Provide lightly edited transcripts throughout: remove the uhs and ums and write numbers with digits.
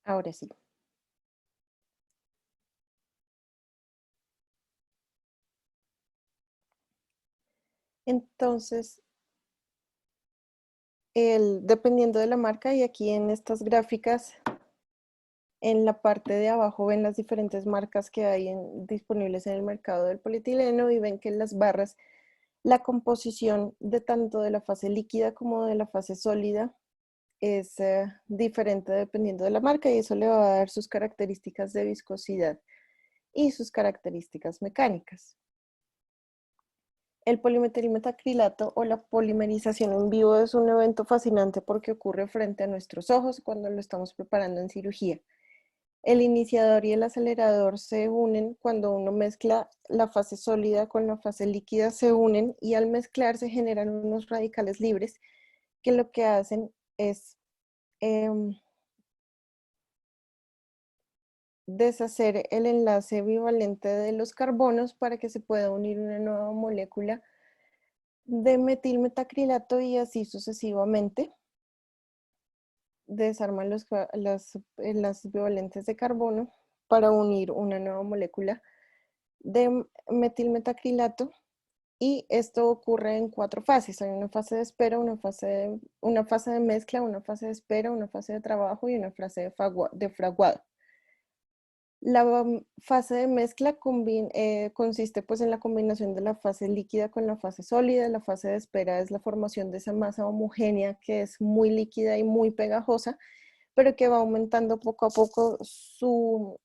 Ahora sí. Entonces, dependiendo de la marca, y aquí en estas gráficas, en la parte de abajo ven las diferentes marcas que hay disponibles en el mercado del polietileno y ven que en las barras la composición de tanto de la fase líquida como de la fase sólida es diferente dependiendo de la marca y eso le va a dar sus características de viscosidad y sus características mecánicas. El polimetilmetacrilato o la polimerización en vivo es un evento fascinante porque ocurre frente a nuestros ojos cuando lo estamos preparando en cirugía. El iniciador y el acelerador se unen cuando uno mezcla la fase sólida con la fase líquida, se unen y al mezclar se generan unos radicales libres que lo que hacen es deshacer el enlace bivalente de los carbonos para que se pueda unir una nueva molécula de metilmetacrilato y así sucesivamente. Desarman los enlaces bivalentes de carbono para unir una nueva molécula de metilmetacrilato y esto ocurre en 4 fases. Hay una fase de espera, una fase de mezcla, una fase de espera, una fase de trabajo y una fase de fraguado. La fase de mezcla consiste pues en la combinación de la fase líquida con la fase sólida. La fase de espera es la formación de esa masa homogénea que es muy líquida y muy pegajosa, pero que va aumentando poco a poco su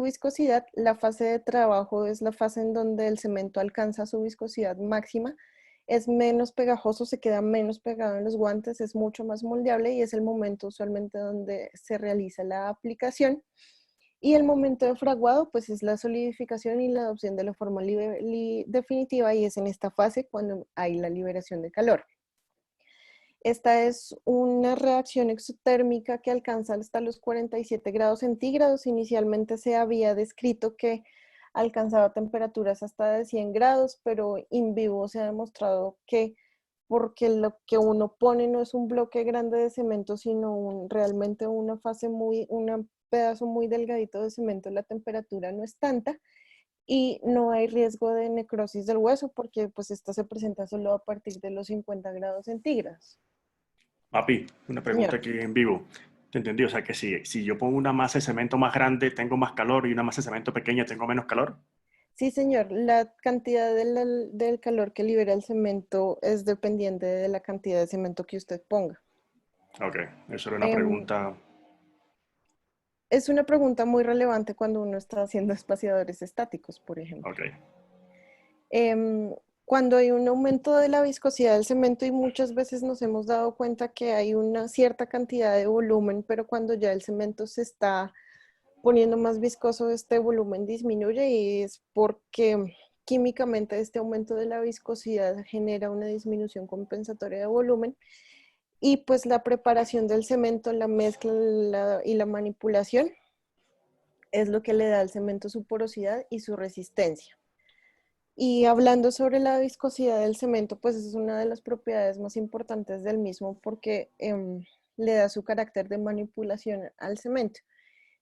viscosidad. La fase de trabajo es la fase en donde el cemento alcanza su viscosidad máxima, es menos pegajoso, se queda menos pegado en los guantes, es mucho más moldeable y es el momento usualmente donde se realiza la aplicación. Y el momento de fraguado, pues es la solidificación y la adopción de la forma definitiva y es en esta fase cuando hay la liberación de calor. Esta es una reacción exotérmica que alcanza hasta los 47 grados centígrados. Inicialmente se había descrito que alcanzaba temperaturas hasta de 100 grados, pero en vivo se ha demostrado que porque lo que uno pone no es un bloque grande de cemento, sino realmente un pedazo muy delgadito de cemento, la temperatura no es tanta y no hay riesgo de necrosis del hueso porque pues esta se presenta solo a partir de los 50 grados centígrados. Papi, una pregunta Señor. aquí en vivo. ¿Te entendí? O sea que si yo pongo una masa de cemento más grande, tengo más calor y una masa de cemento pequeña, tengo menos calor. Sí, señor, la cantidad del calor que libera el cemento es dependiente de la cantidad de cemento que usted ponga. Ok, eso era una Em, pregunta. es una pregunta muy relevante cuando uno está haciendo espaciadores estáticos, por ejemplo. Ok. Em, Cuando hay un aumento de la viscosidad del cemento y muchas veces nos hemos dado cuenta que hay una cierta cantidad de volumen, pero cuando ya el cemento se está poniendo más viscoso, este volumen disminuye y es porque químicamente este aumento de la viscosidad genera una disminución compensatoria de volumen y pues la preparación del cemento, la mezcla y la manipulación es lo que le da al cemento su porosidad y su resistencia. Y hablando sobre la viscosidad del cemento, pues es una de las propiedades más importantes del mismo porque le da su carácter de manipulación al cemento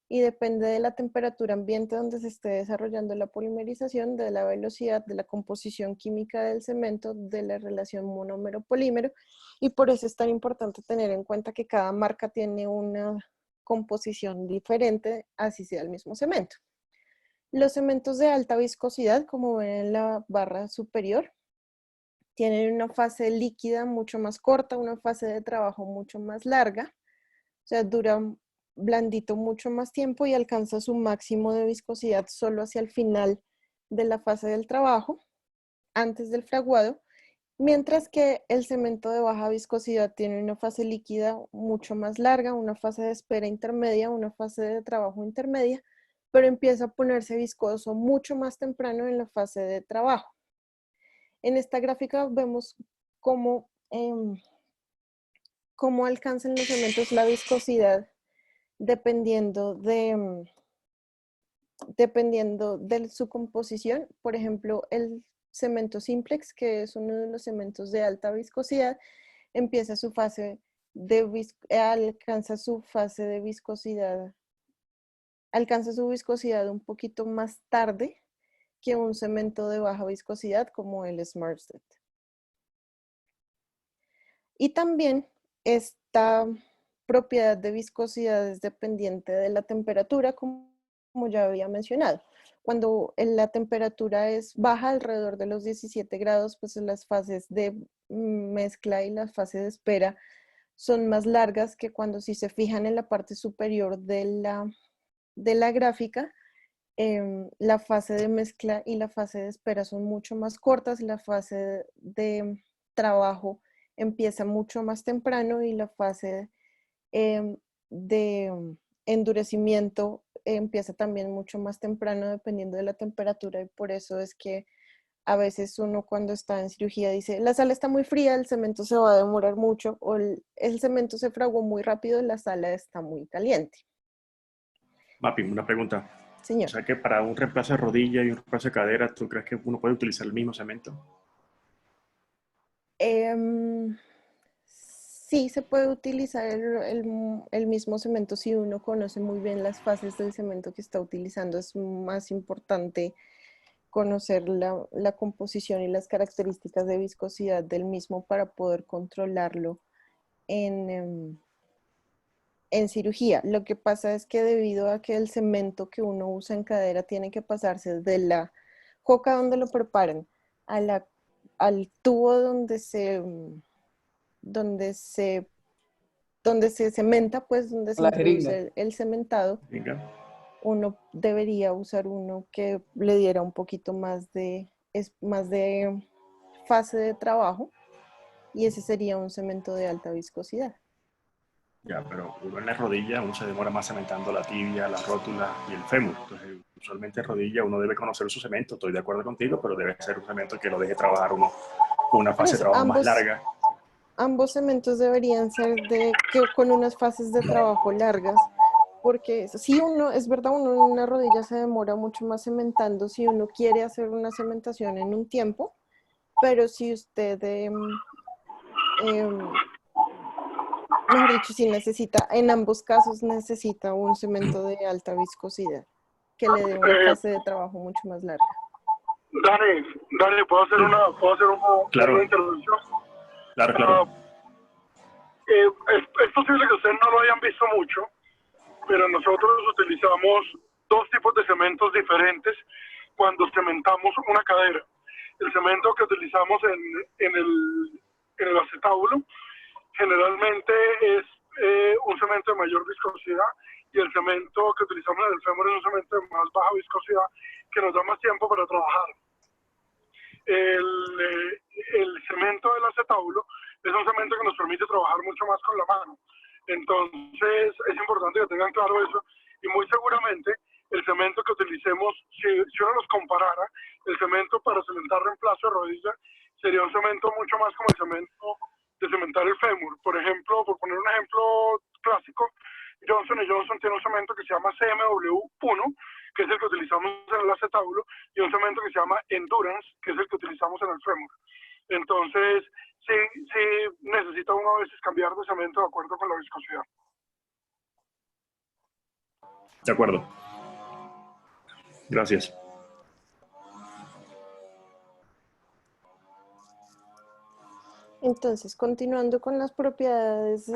y depende de la temperatura ambiente donde se esté desarrollando la polimerización, de la velocidad, de la composición química del cemento, de la relación monómero-polímero y por eso es tan importante tener en cuenta que cada marca tiene una composición diferente, así sea el mismo cemento. Los cementos de alta viscosidad, como ven en la barra superior, tienen una fase líquida mucho más corta, una fase de trabajo mucho más larga, o sea, dura blandito mucho más tiempo y alcanza su máximo de viscosidad solo hacia el final de la fase del trabajo, antes del fraguado, mientras que el cemento de baja viscosidad tiene una fase líquida mucho más larga, una fase de espera intermedia, una fase de trabajo intermedia, pero empieza a ponerse viscoso mucho más temprano en la fase de trabajo. En esta gráfica vemos cómo, cómo alcanzan los cementos la viscosidad dependiendo dependiendo de su composición. Por ejemplo, el cemento simplex, que es uno de los cementos de alta viscosidad, empieza su fase alcanza su fase de viscosidad alcanza su viscosidad un poquito más tarde que un cemento de baja viscosidad como el SmartSet. Y también esta propiedad de viscosidad es dependiente de la temperatura, como ya había mencionado. Cuando la temperatura es baja, alrededor de los 17 grados, pues las fases de mezcla y las fases de espera son más largas que cuando si se fijan en la parte superior de la gráfica, la fase de mezcla y la fase de espera son mucho más cortas, la fase de trabajo empieza mucho más temprano y la fase de endurecimiento empieza también mucho más temprano dependiendo de la temperatura, y por eso es que a veces uno cuando está en cirugía dice, la sala está muy fría, el cemento se va a demorar mucho, o el cemento se fraguó muy rápido, la sala está muy caliente. Mapping, una pregunta. O Señor. sea que para un reemplazo de rodilla y un reemplazo de cadera, ¿tú crees que uno puede utilizar el mismo cemento? Sí, se puede utilizar el mismo cemento si uno conoce muy bien las fases del cemento que está utilizando. Es más importante conocer la composición y las características de viscosidad del mismo para poder controlarlo en cirugía. Lo que pasa es que debido a que el cemento que uno usa en cadera tiene que pasarse de la coca donde lo preparan a al tubo donde se cementa, pues donde se La jeringa. introduce el cementado, Venga. uno debería usar uno que le diera un poquito más de fase de trabajo, y ese sería un cemento de alta viscosidad. Ya, pero uno en la rodilla, uno se demora más cementando la tibia, la rótula y el fémur. Entonces, usualmente en rodilla uno debe conocer su cemento, estoy de acuerdo contigo, pero debe ser un cemento que lo deje trabajar uno con una Por fase de eso, trabajo más larga. ambos cementos deberían ser con unas fases de trabajo largas, porque si uno, es verdad, uno en una rodilla se demora mucho más cementando si uno quiere hacer una cementación en un tiempo, pero si usted, mejor dicho, si necesita, en ambos casos necesita un cemento de alta viscosidad que le dé una fase de trabajo mucho más larga. Dani, ¿puedo hacer Claro. una intervención? Claro. Es posible que ustedes no lo hayan visto mucho, pero nosotros utilizamos dos tipos de cementos diferentes cuando cementamos una cadera. El cemento que utilizamos en el acetábulo generalmente es un cemento de mayor viscosidad, y el cemento que utilizamos en el fémur es un cemento de más baja viscosidad que nos da más tiempo para trabajar. El cemento del acetábulo es un cemento que nos permite trabajar mucho más con la mano. Entonces es importante que tengan claro eso, y muy seguramente el cemento que utilicemos, si uno los comparara, el cemento para cementar reemplazo de rodilla sería un cemento mucho más como el cemento de cementar el fémur. Por ejemplo, por poner un ejemplo clásico, Johnson Johnson tiene un cemento que se llama CMW1, que es el que utilizamos en el acetábulo, y un cemento que se llama Endurance, que es el que utilizamos en el fémur. Entonces, sí necesita uno a veces cambiar de cemento de acuerdo con la viscosidad. De acuerdo. Gracias. Entonces, continuando con las propiedades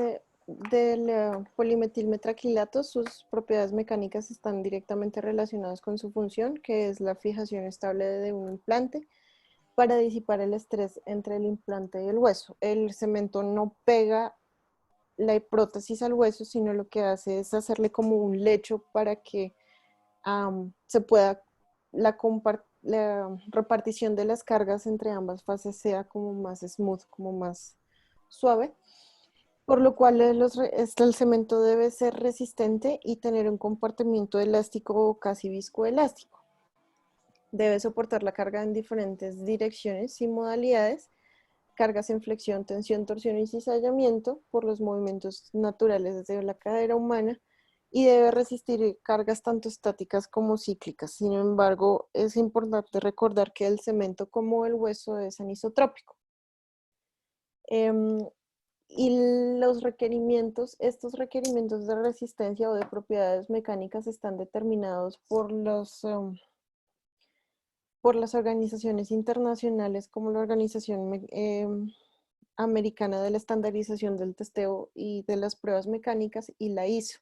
del polimetilmetraquilato, sus propiedades mecánicas están directamente relacionadas con su función, que es la fijación estable de un implante para disipar el estrés entre el implante y el hueso. El cemento no pega la prótesis al hueso, sino lo que hace es hacerle como un lecho para que se pueda la repartición de las cargas entre ambas fases sea como más smooth, como más suave, por lo cual el cemento debe ser resistente y tener un comportamiento elástico o casi viscoelástico. Debe soportar la carga en diferentes direcciones y modalidades, cargas en flexión, tensión, torsión y cizallamiento por los movimientos naturales de la cadera humana, y debe resistir cargas tanto estáticas como cíclicas. Sin embargo, es importante recordar que el cemento como el hueso es anisotrópico. Y los requerimientos, estos requerimientos de resistencia o de propiedades mecánicas están determinados por las organizaciones internacionales como la Organización Americana de la Estandarización del Testeo y de las Pruebas Mecánicas y la ISO.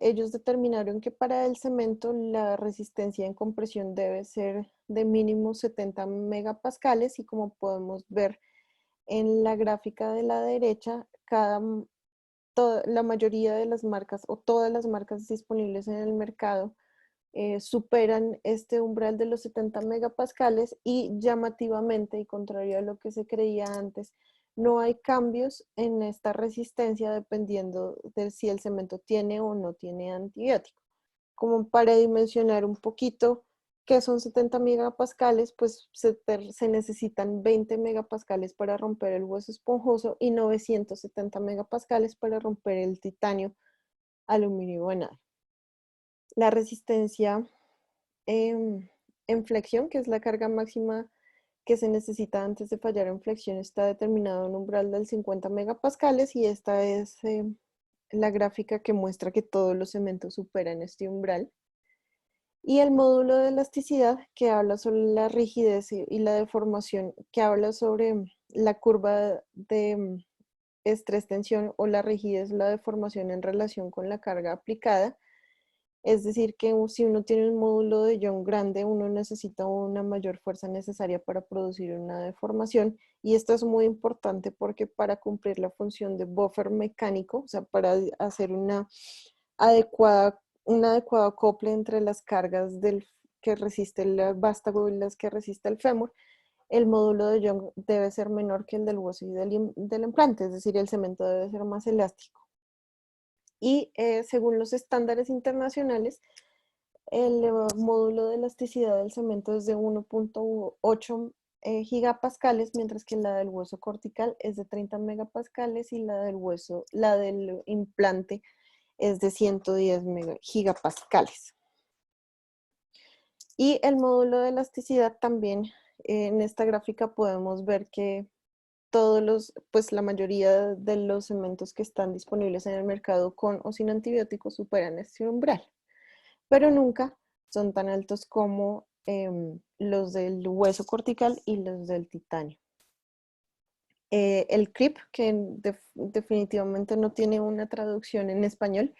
Ellos determinaron que para el cemento la resistencia en compresión debe ser de mínimo 70 megapascales y como podemos ver en la gráfica de la derecha, la mayoría de las marcas o todas las marcas disponibles en el mercado superan este umbral de los 70 megapascales y llamativamente, y contrario a lo que se creía antes, no hay cambios en esta resistencia dependiendo de si el cemento tiene o no tiene antibiótico. Como para dimensionar un poquito qué son 70 megapascales, pues se necesitan 20 megapascales para romper el hueso esponjoso y 970 megapascales para romper el titanio, aluminio vanadium. La resistencia en flexión, que es la carga máxima que se necesita antes de fallar en flexión, está determinado en un umbral del 50 megapascales y esta es la gráfica que muestra que todos los cementos superan este umbral. Y el módulo de elasticidad, que habla sobre la rigidez y la deformación, que habla sobre la curva de estrés-tensión o la rigidez, la deformación en relación con la carga aplicada. Es decir, que si uno tiene un módulo de Young grande, uno necesita una mayor fuerza necesaria para producir una deformación. Y esto es muy importante porque para cumplir la función de buffer mecánico, o sea, para hacer un adecuado acople entre las cargas que resiste el vástago y las que resiste el fémur, el módulo de Young debe ser menor que el del hueso y del implante, es decir, el cemento debe ser más elástico. Y según los estándares internacionales, el módulo de elasticidad del cemento es de 1.8 gigapascales, mientras que la del hueso cortical es de 30 megapascales y la del implante es de 110 gigapascales. Y el módulo de elasticidad también, en esta gráfica podemos ver que pues la mayoría de los cementos que están disponibles en el mercado con o sin antibióticos superan este umbral, pero nunca son tan altos como los del hueso cortical y los del titanio. El CRIP, que definitivamente no tiene una traducción en español,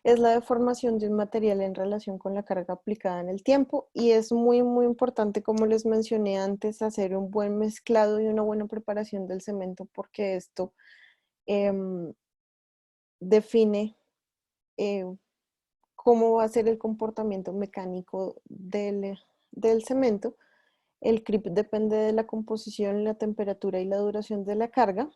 es la deformación de un material en relación con la carga aplicada en el tiempo y es muy, muy importante, como les mencioné antes, hacer un buen mezclado y una buena preparación del cemento porque esto define cómo va a ser el comportamiento mecánico del cemento. El CRIP depende de la composición, la temperatura y la duración de la carga,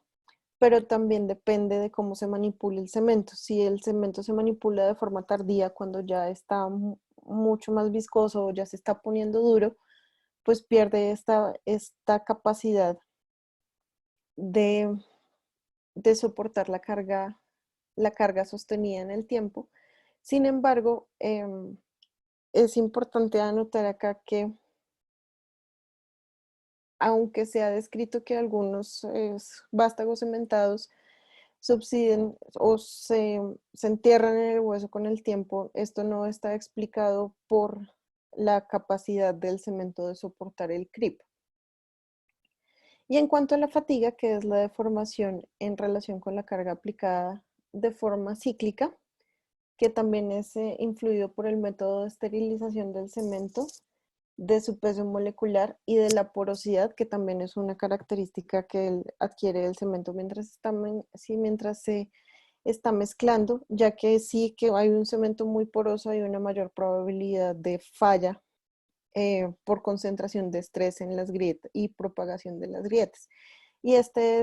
pero también depende de cómo se manipule el cemento. Si el cemento se manipula de forma tardía, cuando ya está mucho más viscoso o ya se está poniendo duro, pues pierde esta capacidad de soportar la carga sostenida en el tiempo. Sin embargo, es importante anotar acá que aunque se ha descrito que algunos vástagos cementados subsiden o se entierran en el hueso con el tiempo, esto no está explicado por la capacidad del cemento de soportar el CRIP. Y en cuanto a la fatiga, que es la deformación en relación con la carga aplicada de forma cíclica, que también es influido por el método de esterilización del cemento, de su peso molecular y de la porosidad, que también es una característica que adquiere el cemento mientras se está mezclando, ya que sí que hay un cemento muy poroso, hay una mayor probabilidad de falla por concentración de estrés en las grietas y propagación de las grietas. Y esta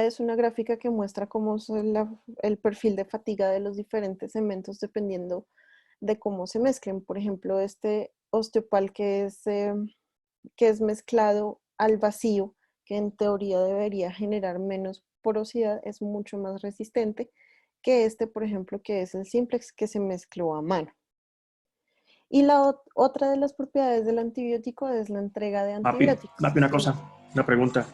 es una gráfica que muestra cómo es el perfil de fatiga de los diferentes cementos dependiendo de cómo se mezclen. Por ejemplo, este osteopal que es mezclado al vacío, que en teoría debería generar menos porosidad, es mucho más resistente que este, por ejemplo, que es el simplex que se mezcló a mano. Y otra de las propiedades del antibiótico es la entrega de Mapi, antibióticos. Mapi, una Dime. cosa, una pregunta.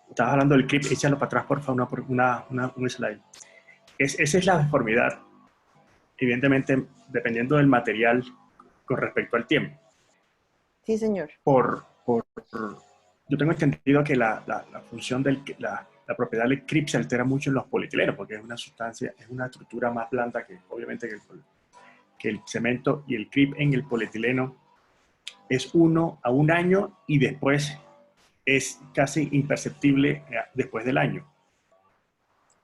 Estabas hablando del clip, échalo para atrás, por favor, un slide. Esa es la deformidad, evidentemente, dependiendo del material con respecto al tiempo. Sí, señor. Yo tengo entendido que la función la propiedad del CRIP se altera mucho en los polietilenos, porque es una sustancia, es una estructura más blanda que obviamente que el cemento, y el CRIP en el polietileno es 1 a 1 año y después es casi imperceptible después del año.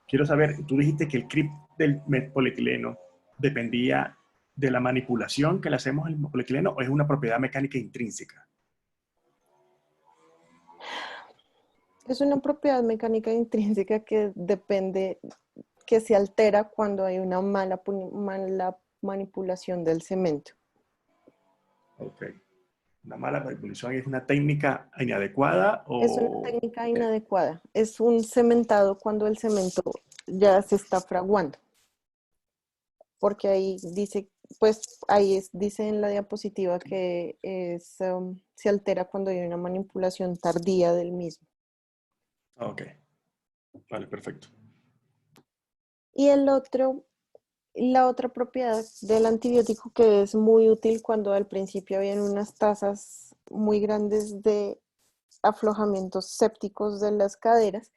Quiero saber, tú dijiste que el CRIP del polietileno dependía de la manipulación que le hacemos al polietileno, o es una propiedad mecánica intrínseca. Es una propiedad mecánica intrínseca que depende, que se altera cuando hay una mala manipulación del cemento. Ok. Una mala manipulación es una técnica inadecuada Es una o... técnica inadecuada. Es un cementado cuando el cemento ya se está fraguando. Porque ahí dice, pues dice en la diapositiva que se altera cuando hay una manipulación tardía del mismo. Ok, vale, perfecto. Y la otra propiedad del antibiótico que es muy útil cuando al principio habían unas tasas muy grandes de aflojamientos sépticos de las caderas,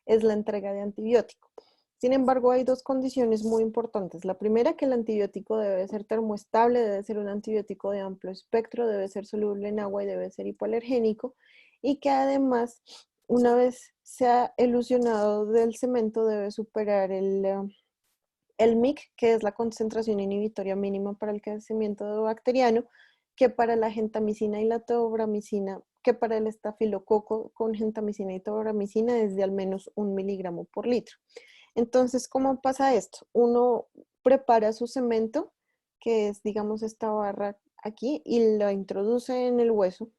es la entrega de antibiótico. Sin embargo, hay dos condiciones muy importantes. La primera, que el antibiótico debe ser termoestable, debe ser un antibiótico de amplio espectro, debe ser soluble en agua y debe ser hipoalergénico, y que además, una vez sea elusionado del cemento, debe superar el MIC, que es la concentración inhibitoria mínima para el crecimiento bacteriano, que para la gentamicina y la teobramicina, que para el estafilococo con gentamicina y teobramicina es de al menos 1 miligramo por litro. Entonces, ¿cómo pasa esto? Uno prepara su cemento, que es, digamos, esta barra aquí, y lo introduce en el hueso,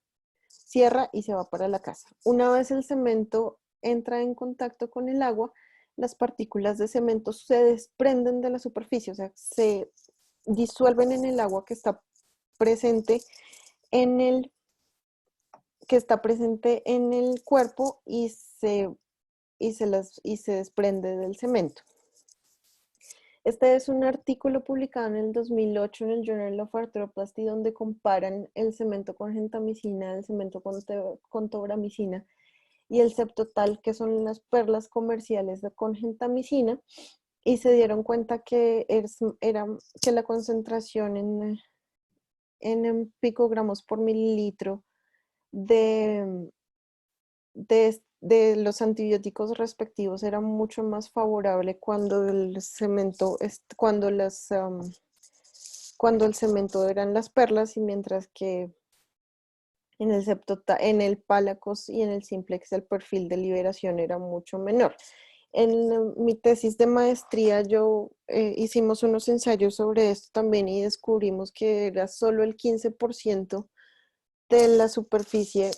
cierra y se va para la casa. Una vez el cemento entra en contacto con el agua, las partículas de cemento se desprenden de la superficie, o sea, se disuelven en el agua presente en el, que está presente en el cuerpo y se desprende del cemento. Este es un artículo publicado en el 2008 en el Journal of Arthroplasty, donde comparan el cemento con gentamicina, el cemento con tobramicina y el Septotal, que son las perlas comerciales con gentamicina, y se dieron cuenta que, que la concentración en picogramos por mililitro de, de los antibióticos respectivos era mucho más favorable cuando el cemento, cuando el cemento eran las perlas, y mientras que en el Pálacos y en el Simplex el perfil de liberación era mucho menor. En mi tesis de maestría hicimos unos ensayos sobre esto también y descubrimos que era solo el 15% de la superficie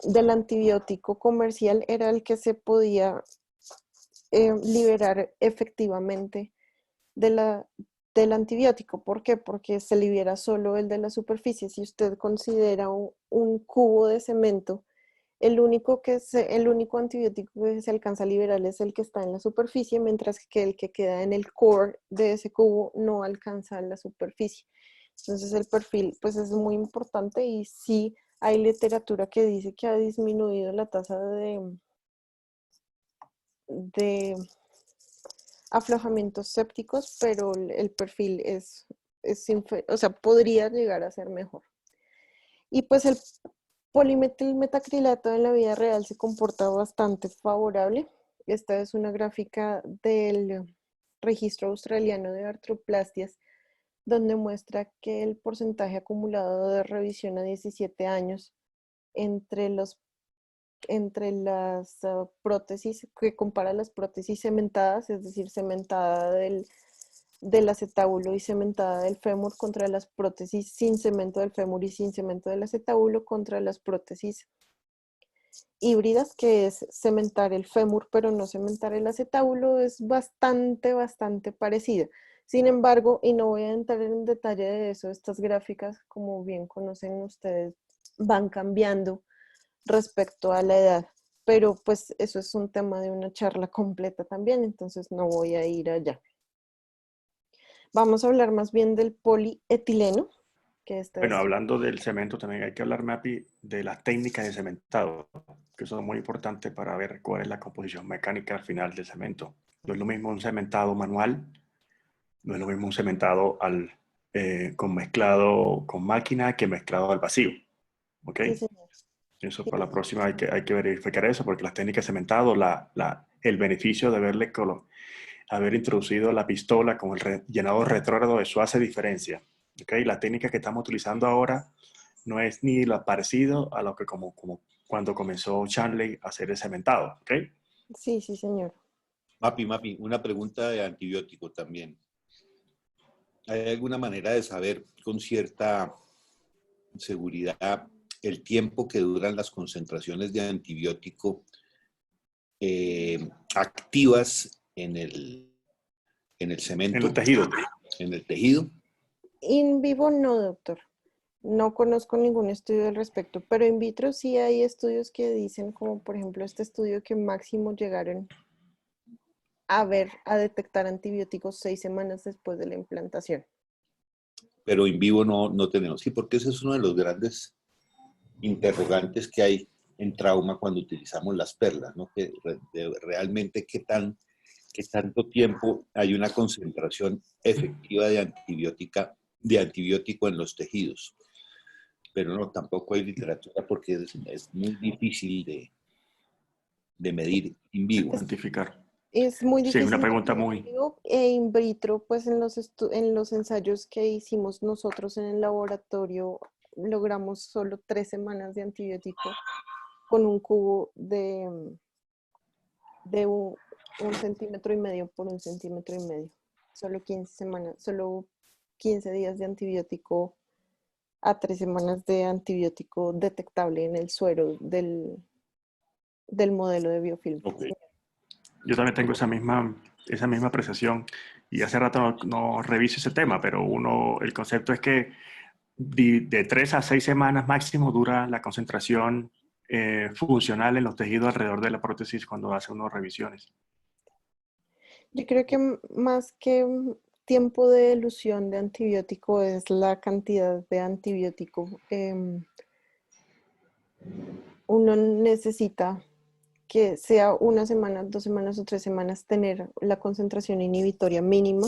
del antibiótico comercial era el que se podía liberar efectivamente del antibiótico. ¿Por qué? Porque se libera solo el de la superficie. Si usted considera un cubo de cemento, el único antibiótico que se alcanza a liberar es el que está en la superficie, mientras que el que queda en el core de ese cubo no alcanza la superficie. Entonces el perfil pues es muy importante, y sí hay literatura que dice que ha disminuido la tasa de aflojamientos sépticos, pero el perfil o sea, podría llegar a ser mejor. Y pues el polimetilmetacrilato en la vida real se comporta bastante favorable. Esta es una gráfica del registro australiano de artroplastias, donde muestra que el porcentaje acumulado de revisión a 17 años entre las prótesis, que compara las prótesis cementadas, es decir, cementada del acetábulo y cementada del fémur, contra las prótesis sin cemento del fémur y sin cemento del acetábulo, contra las prótesis híbridas, que es cementar el fémur pero no cementar el acetábulo, es bastante parecida. Sin embargo, y no voy a entrar en detalle de eso, estas gráficas, como bien conocen ustedes, van cambiando respecto a la edad, pero pues eso es un tema de una charla completa también, entonces no voy a ir allá. Vamos a hablar más bien del polietileno, que esta Bueno, es... hablando del cemento, también hay que hablar, Mapi, de las técnicas de cementado, que son muy importantes para ver cuál es la composición mecánica al final del cemento. No es lo mismo un cementado manual, no es lo mismo un cementado con mezclado con máquina que mezclado al vacío. ¿Ok? Sí, señor. Eso Sí, para la próxima hay que verificar eso, porque las técnicas de cementado, el beneficio de haber introducido la pistola con el llenado retrógrado, eso hace diferencia. ¿Okay? La técnica que estamos utilizando ahora no es ni lo parecido a lo que como cuando comenzó Chanley a hacer el cementado. ¿Okay? sí, sí, señor. Mapi, una pregunta de antibiótico también. ¿Hay alguna manera de saber con cierta seguridad el tiempo que duran las concentraciones de antibiótico activas en el En cemento, los tejidos. en el tejido? In vivo no, doctor. No conozco ningún estudio al respecto, pero in vitro sí hay estudios que dicen, como por ejemplo este estudio, que máximo llegaron a detectar antibióticos 6 semanas después de la implantación. Pero en vivo no tenemos. Sí, porque ese es uno de los grandes interrogantes que hay en trauma cuando utilizamos las perlas, ¿no? Que realmente qué tanto tiempo hay una concentración efectiva de antibiótico en los tejidos. Pero no, tampoco hay literatura porque es muy difícil de medir en vivo. Cuantificar. Es muy Sí, es una difícil de pregunta medir muy... en vivo e in vitro, pues en los ensayos que hicimos nosotros en el laboratorio, logramos solo 3 semanas de antibiótico con un cubo de 1,5 cm por 1,5 cm. Solo 15 semanas, solo 15 días de antibiótico a 3 semanas de antibiótico detectable en el suero del modelo de biofilm. Okay. Yo también tengo esa misma apreciación y hace rato no reviso ese tema, pero el concepto es que de 3 a 6 semanas máximo dura la concentración funcional en los tejidos alrededor de la prótesis cuando hace unas revisiones. Yo creo que más que tiempo de elusión de antibiótico es la cantidad de antibiótico. Uno necesita que sea 1 semana, 2 semanas o 3 semanas tener la concentración inhibitoria mínima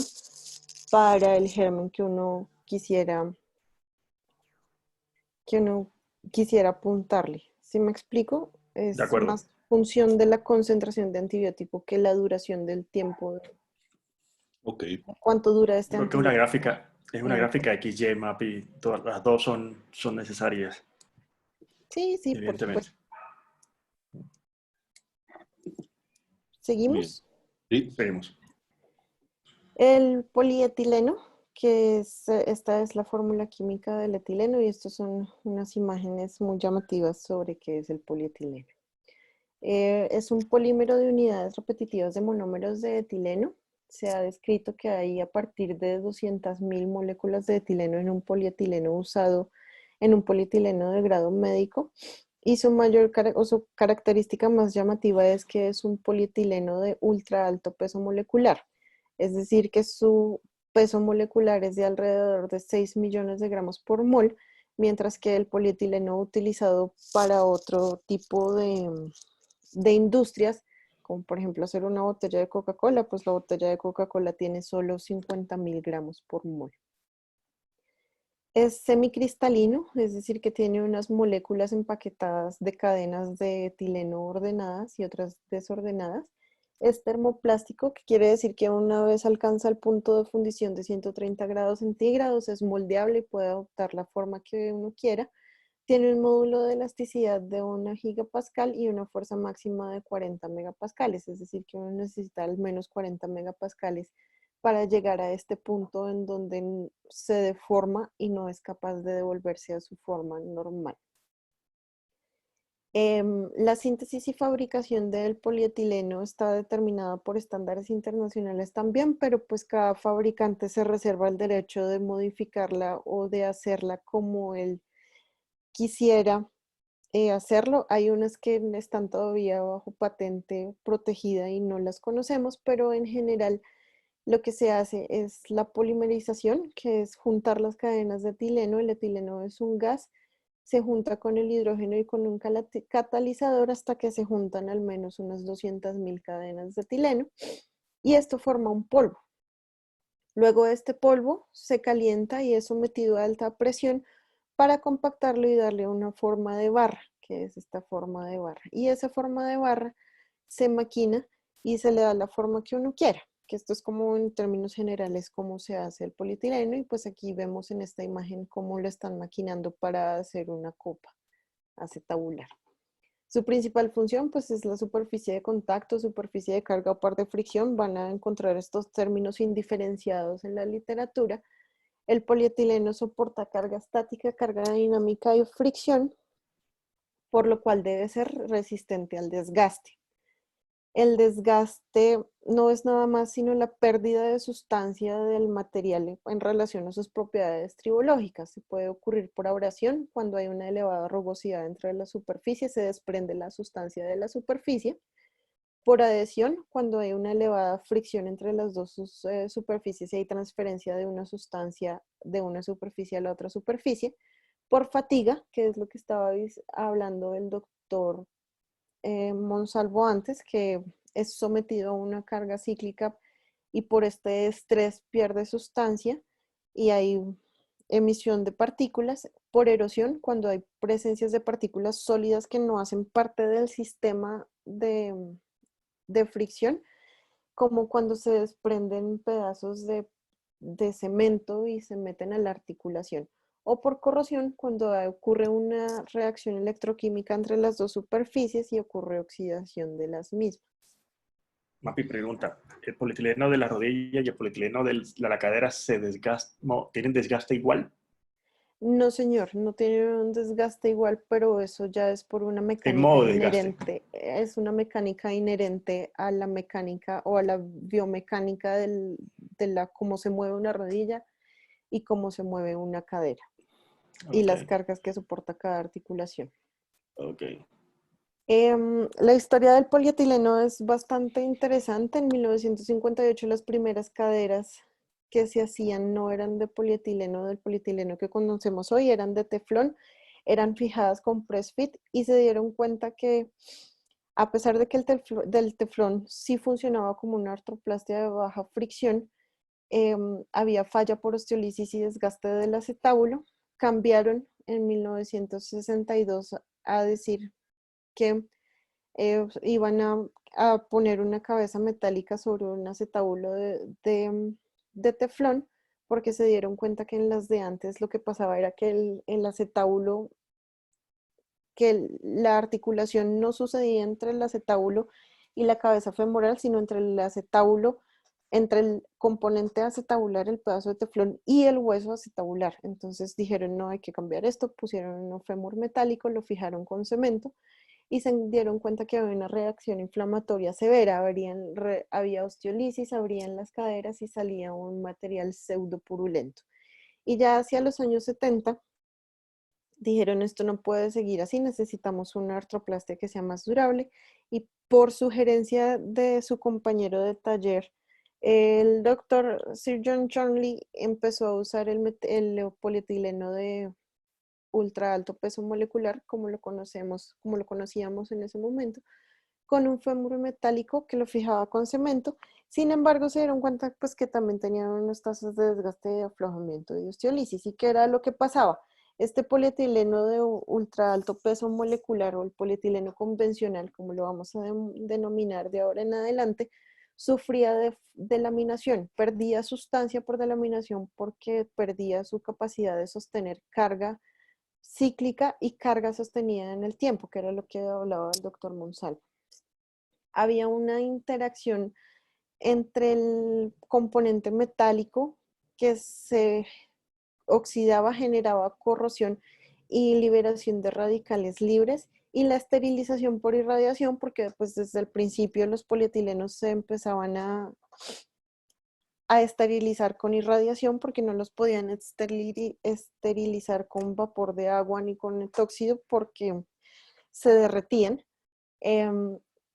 para el germen que uno quisiera apuntarle. ¿Sí me explico? De Es acuerdo. más función de la concentración de antibiótico que la duración del tiempo. Ok. ¿Cuánto dura este Creo que antibiótico? es una gráfica XY map y todas las dos son necesarias, Sí, sí, por evidentemente. supuesto. Muy bien. ¿Seguimos? Sí. Seguimos. El polietileno, esta es la fórmula química del etileno y estas son unas imágenes muy llamativas sobre qué es el polietileno. Es un polímero de unidades repetitivas de monómeros de etileno. Se ha descrito que hay a partir de 200.000 moléculas de etileno en un polietileno usado en un polietileno de grado médico. Y su característica más llamativa es que es un polietileno de ultra alto peso molecular. Es decir, que su peso molecular es de alrededor de 6 millones de gramos por mol, mientras que el polietileno utilizado para otro tipo de industrias, como por ejemplo hacer una botella de Coca-Cola, pues la botella de Coca-Cola tiene solo 50.000 gramos por mol. Es semicristalino, es decir, que tiene unas moléculas empaquetadas de cadenas de etileno ordenadas y otras desordenadas. Es termoplástico, que quiere decir que una vez alcanza el punto de fundición de 130 grados centígrados, es moldeable y puede adoptar la forma que uno quiera. Tiene un módulo de elasticidad de 1 gigapascal y una fuerza máxima de 40 megapascales, es decir, que uno necesita al menos 40 megapascales para llegar a este punto en donde se deforma y no es capaz de devolverse a su forma normal. La síntesis y fabricación del polietileno está determinada por estándares internacionales también, pero pues cada fabricante se reserva el derecho de modificarla o de hacerla como él quisiera hacerlo. Hay unas que están todavía bajo patente protegida y no las conocemos, pero en general lo que se hace es la polimerización, que es juntar las cadenas de etileno. El etileno es un gas, se junta con el hidrógeno y con un catalizador hasta que se juntan al menos unas 200.000 cadenas de etileno y esto forma un polvo. Luego este polvo se calienta y es sometido a alta presión para compactarlo y darle una forma de barra, que es esta forma de barra. Y esa forma de barra se maquina y se le da la forma que uno quiera, que esto es como en términos generales cómo se hace el polietileno, y pues aquí vemos en esta imagen cómo lo están maquinando para hacer una copa acetabular. Su principal función pues es la superficie de contacto, superficie de carga o par de fricción. Van a encontrar estos términos indiferenciados en la literatura. El polietileno soporta carga estática, carga dinámica y fricción, por lo cual debe ser resistente al desgaste. El desgaste no es nada más sino la pérdida de sustancia del material en relación a sus propiedades tribológicas. Se puede ocurrir por abrasión, cuando hay una elevada rugosidad dentro de la superficie, se desprende la sustancia de la superficie. Por adhesión, cuando hay una elevada fricción entre las dos superficies y hay transferencia de una sustancia de una superficie a la otra superficie. Por fatiga, que es lo que estaba hablando el doctor Monsalvo antes, que es sometido a una carga cíclica y por este estrés pierde sustancia y hay emisión de partículas. Por erosión, cuando hay presencias de partículas sólidas que no hacen parte del sistema de fricción, como cuando se desprenden pedazos de cemento y se meten a la articulación. O por corrosión, cuando ocurre una reacción electroquímica entre las dos superficies y ocurre oxidación de las mismas. Mapi pregunta, ¿el polietileno de la rodilla y el polietileno de la cadera tienen desgaste igual? No, señor, no tiene un desgaste igual, pero eso ya es por una En mecánica modo desgaste. inherente. Es una mecánica inherente a la mecánica o a la biomecánica de cómo se mueve una rodilla y cómo se mueve una cadera. Y las cargas que soporta cada articulación. Ok. La historia del polietileno es bastante interesante. En 1958 las primeras caderas que se hacían no eran de polietileno, del polietileno que conocemos hoy, eran de teflón, eran fijadas con press fit y se dieron cuenta que a pesar de que el teflón sí funcionaba como una artroplastia de baja fricción, había falla por osteólisis y desgaste del acetábulo. Cambiaron en 1962 a decir que iban a poner una cabeza metálica sobre un acetábulo de teflón, porque se dieron cuenta que en las de antes lo que pasaba era que el acetábulo, que la articulación no sucedía entre el acetábulo y la cabeza femoral, sino entre el acetábulo, entre el componente acetabular, el pedazo de teflón y el hueso acetabular. Entonces dijeron, no, hay que cambiar esto, pusieron un fémur metálico, lo fijaron con cemento y se dieron cuenta que había una reacción inflamatoria severa, había osteolisis, abrían las caderas y salía un material pseudopurulento. Y ya hacia los años 70 dijeron, esto no puede seguir así, necesitamos una artroplastia que sea más durable, y por sugerencia de su compañero de taller, el doctor Sir John Charnley empezó a usar el polietileno de ultra alto peso molecular, como lo conocíamos en ese momento, con un fémur metálico que lo fijaba con cemento. Sin embargo, se dieron cuenta pues, que también tenían unas tasas de desgaste, de aflojamiento y osteólisis. ¿Y qué era lo que pasaba? Este polietileno de ultra alto peso molecular, o el polietileno convencional, como lo vamos a denominar de ahora en adelante, sufría de laminación, perdía sustancia por delaminación porque perdía su capacidad de sostener carga cíclica y carga sostenida en el tiempo, que era lo que hablaba el doctor Monsalvo. Había una interacción entre el componente metálico que se oxidaba, generaba corrosión y liberación de radicales libres, y la esterilización por irradiación, porque pues desde el principio los polietilenos se empezaban a esterilizar con irradiación porque no los podían esterilizar con vapor de agua ni con etóxido porque se derretían.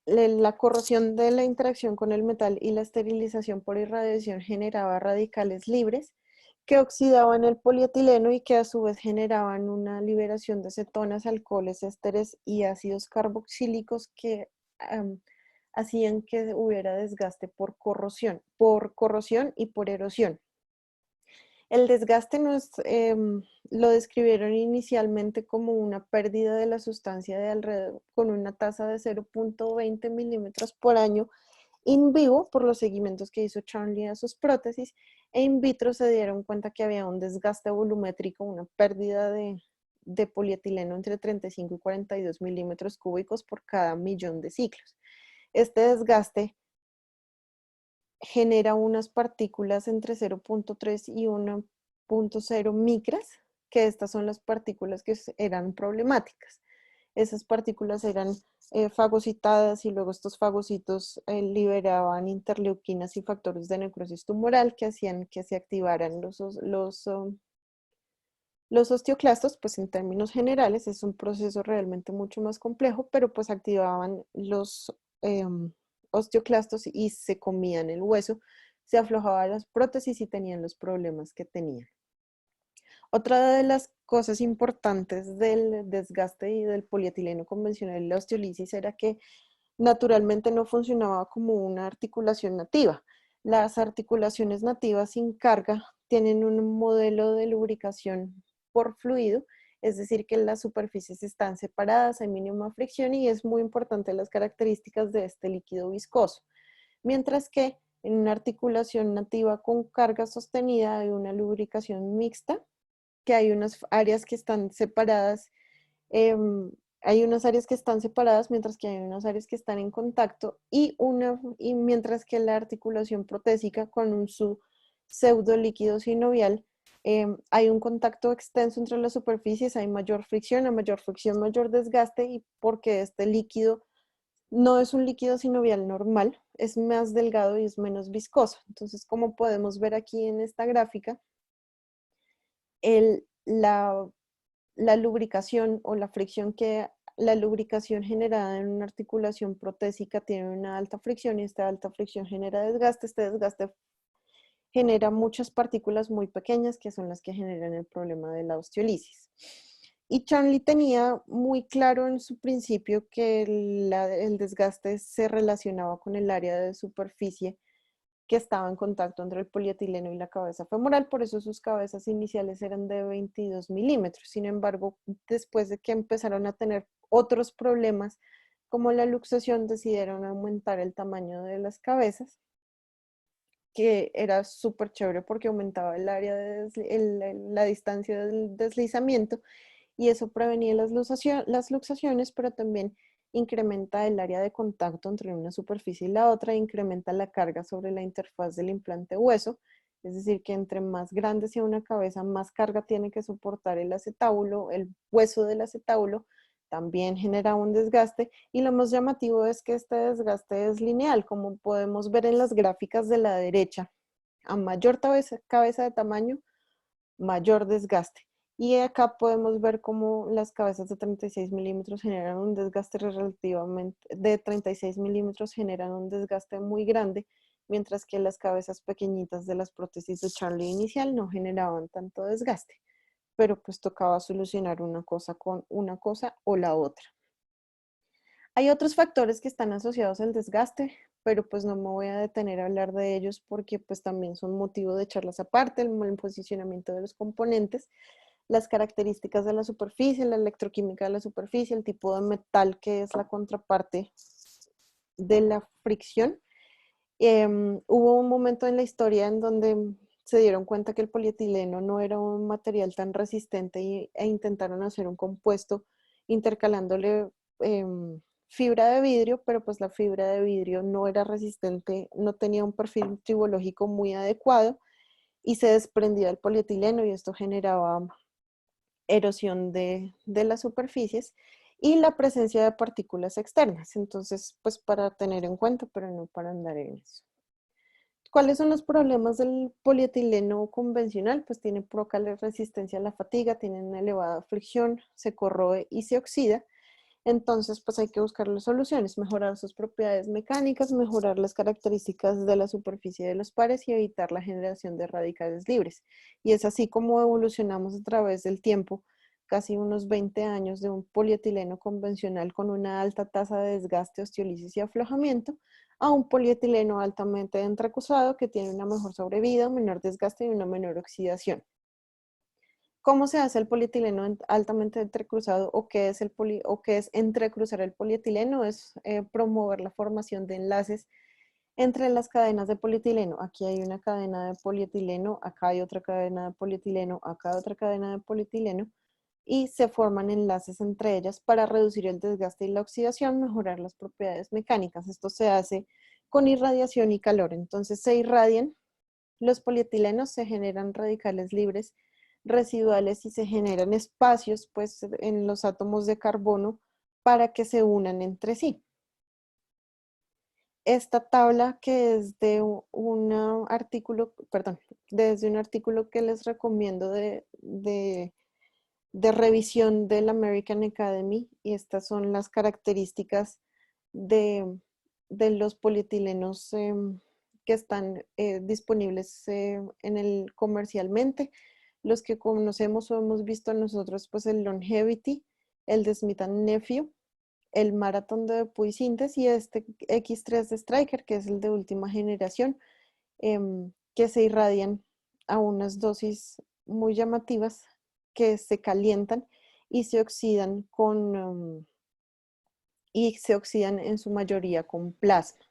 La corrosión de la interacción con el metal y la esterilización por irradiación generaba radicales libres que oxidaban el polietileno y que a su vez generaban una liberación de cetonas, alcoholes, ésteres y ácidos carboxílicos que hacían que hubiera desgaste por corrosión y por erosión. El desgaste lo describieron inicialmente como una pérdida de la sustancia de alrededor con una tasa de 0.20 milímetros por año in vivo por los seguimientos que hizo Charnley a sus prótesis, e in vitro se dieron cuenta que había un desgaste volumétrico, una pérdida de polietileno entre 35 y 42 milímetros cúbicos por cada millón de ciclos. Este desgaste genera unas partículas entre 0.3 y 1.0 micras, que estas son las partículas que eran problemáticas. Esas partículas eran fagocitadas y luego estos fagocitos liberaban interleuquinas y factores de necrosis tumoral que hacían que se activaran los osteoclastos. Pues en términos generales es un proceso realmente mucho más complejo, pero pues activaban los osteoclastos y se comían el hueso, se aflojaban las prótesis y tenían los problemas que tenían. Otra de las cosas importantes del desgaste y del polietileno convencional y la osteolisis era que naturalmente no funcionaba como una articulación nativa. Las articulaciones nativas sin carga tienen un modelo de lubricación por fluido, es decir, que las superficies están separadas, hay mínima fricción y es muy importante las características de este líquido viscoso. Mientras que en una articulación nativa con carga sostenida hay una lubricación mixta, que hay unas áreas que están separadas, hay unas áreas que están separadas mientras que hay unas áreas que están en contacto y mientras que la articulación protésica con un pseudo líquido sinovial hay un contacto extenso entre las superficies, hay mayor fricción, a mayor fricción mayor desgaste, y porque este líquido no es un líquido sinovial normal, es más delgado y es menos viscoso. Entonces, como podemos ver aquí en esta gráfica, la lubricación o la fricción la lubricación generada en una articulación protésica tiene una alta fricción y esta alta fricción genera desgaste. Este desgaste genera muchas partículas muy pequeñas que son las que generan el problema de la osteolisis. Y Charnley tenía muy claro en su principio que el desgaste se relacionaba con el área de superficie que estaba en contacto entre el polietileno y la cabeza femoral, por eso sus cabezas iniciales eran de 22 milímetros. Sin embargo, después de que empezaron a tener otros problemas, como la luxación, decidieron aumentar el tamaño de las cabezas, que era súper chévere porque aumentaba el área la distancia del deslizamiento, y eso prevenía las luxaciones, pero también incrementa el área de contacto entre una superficie y la otra, incrementa la carga sobre la interfaz del implante hueso, es decir, que entre más grande sea una cabeza, más carga tiene que soportar el acetábulo, el hueso del acetábulo también genera un desgaste, y lo más llamativo es que este desgaste es lineal, como podemos ver en las gráficas de la derecha. A mayor cabeza de tamaño, mayor desgaste. Y acá podemos ver cómo las cabezas de 36 milímetros generan un desgaste relativamente, de 36 milímetros generan un desgaste muy grande, mientras que las cabezas pequeñitas de las prótesis de Charnley inicial no generaban tanto desgaste. Pero pues tocaba solucionar una cosa con una cosa o la otra. Hay otros factores que están asociados al desgaste, pero pues no me voy a detener a hablar de ellos porque pues también son motivo de charlas aparte, el posicionamiento de los componentes, las características de la superficie, la electroquímica de la superficie, el tipo de metal que es la contraparte de la fricción. Hubo un momento en la historia en donde se dieron cuenta que el polietileno no era un material tan resistente e intentaron hacer un compuesto intercalándole fibra de vidrio, pero pues la fibra de vidrio no era resistente, no tenía un perfil tribológico muy adecuado y se desprendía el polietileno y esto generaba erosión de las superficies. y la presencia de partículas externas. Entonces, pues para tener en cuenta, pero no para andar en eso. ¿Cuáles son los problemas del polietileno convencional? Pues tiene poca resistencia a la fatiga, tiene una elevada fricción, se corroe y se oxida. Entonces, pues hay que buscarle soluciones, mejorar sus propiedades mecánicas, mejorar las características de la superficie de los pares y evitar la generación de radicales libres. Y es así como evolucionamos a través del tiempo, casi unos 20 años de un polietileno convencional con una alta tasa de desgaste, osteólisis y aflojamiento, a un polietileno altamente entrecruzado que tiene una mejor sobrevida, menor desgaste y una menor oxidación. ¿Cómo se hace el polietileno altamente entrecruzado o qué es, entrecruzar el polietileno? Es promover la formación de enlaces entre las cadenas de polietileno. Aquí hay una cadena de polietileno, acá hay otra cadena de polietileno, acá hay otra cadena de polietileno y se forman enlaces entre ellas para reducir el desgaste y la oxidación, mejorar las propiedades mecánicas. Esto se hace con irradiación y calor. Entonces se irradian los polietilenos, se generan radicales libres residuales y se generan espacios pues en los átomos de carbono para que se unan entre sí. Esta tabla que es de un artículo, desde un artículo que les recomiendo de revisión del American Academy, y estas son las características de los polietilenos que están disponibles comercialmente. Los que conocemos o hemos visto nosotros, pues el Longevity, el de Smith & Nephew, el Marathon de Dupuy Synthes y este X3 de Stryker, que es el de última generación, que se irradian a unas dosis muy llamativas, que se calientan y se oxidan en su mayoría con plasma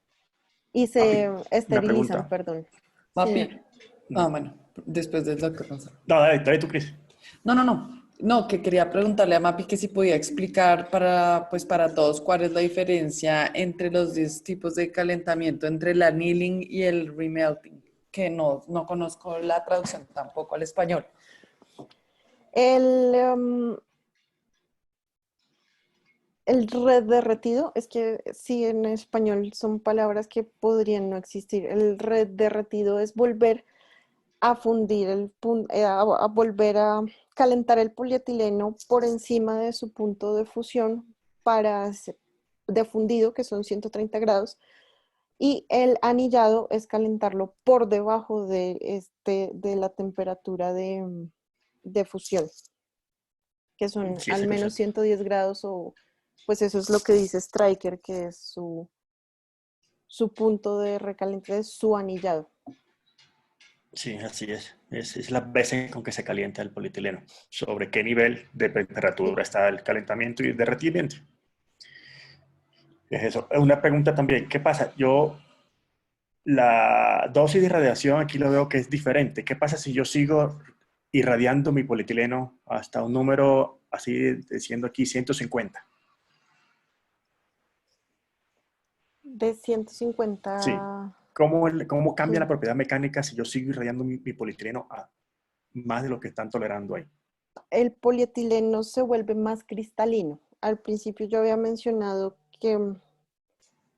y se esterilizan, perdón. Mapi, bueno, después del doctor Gonzalo. No, dale tú, Cris. No, que quería preguntarle a Mapi que si podía explicar para todos cuál es la diferencia entre los 10 tipos de calentamiento, entre el annealing y el remelting, que no conozco la traducción tampoco al español. El red derretido, es que sí, en español son palabras que podrían no existir. El red derretido es volver a fundir, a volver a calentar el polietileno por encima de su punto de fusión de fundido, que son 130 grados, y el anillado es calentarlo por debajo de la temperatura de fusión, que son al menos 110 grados, o pues eso es lo que dice Stryker, que es su punto de recalentamiento, es su anillado. Sí, así es. Es las veces con que se calienta el polietileno. Sobre qué nivel de temperatura está el calentamiento y el derretimiento. Es eso. Una pregunta también. ¿Qué pasa? La dosis de radiación aquí lo veo que es diferente. ¿Qué pasa si yo sigo irradiando mi polietileno hasta un número, así diciendo aquí, 150? De 150... Sí. ¿Cómo cambia la propiedad mecánica si yo sigo irradiando mi polietileno a más de lo que están tolerando ahí? El polietileno se vuelve más cristalino. Al principio yo había mencionado que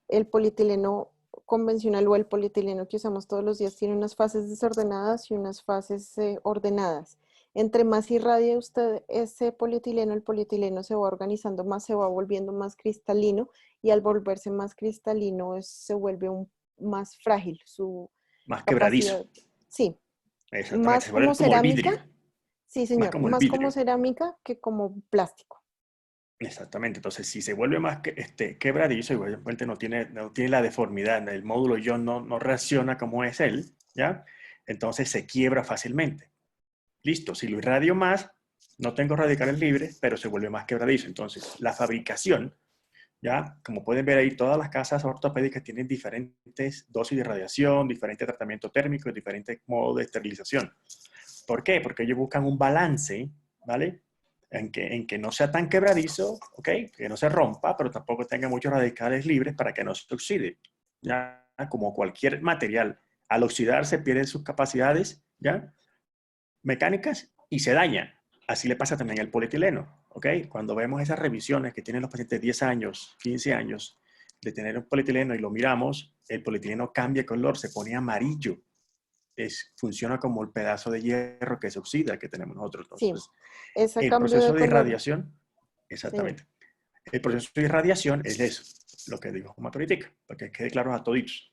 el polietileno convencional o el polietileno que usamos todos los días tiene unas fases desordenadas y unas fases ordenadas. Entre más irradia usted ese polietileno, el polietileno se va organizando más, se va volviendo más cristalino, y al volverse más cristalino se vuelve más frágil. Más quebradizo. Sí. Más como cerámica. Sí, señor. Más como cerámica que como plástico. Exactamente. Entonces, si se vuelve más quebradizo, igualmente no tiene la deformidad, el módulo ion no reacciona como es él, ¿ya? Entonces se quiebra fácilmente. Listo, si lo irradio más, no tengo radicales libres, pero se vuelve más quebradizo. Entonces, la fabricación, ¿ya? Como pueden ver ahí, todas las casas ortopédicas tienen diferentes dosis de radiación, diferente tratamiento térmico, diferentes modos de esterilización. ¿Por qué? Porque ellos buscan un balance, ¿vale? En que no sea tan quebradizo, ¿ok? Que no se rompa, pero tampoco tenga muchos radicales libres para que no se oxide. ¿Ya? Como cualquier material, al oxidarse pierde sus capacidades, ¿ya? Mecánicas y se daña. Así le pasa también al polietileno. ¿ok? Cuando vemos esas revisiones que tienen los pacientes 10 años, 15 años, de tener un polietileno y lo miramos, el polietileno cambia de color, se pone amarillo. Funciona como el pedazo de hierro que se oxida que tenemos nosotros. Sí, Entonces, ese el cambio de proceso de color. irradiación, Señor. exactamente. El proceso de irradiación es eso, lo que dijo Matoritica, para que quede claro a toditos.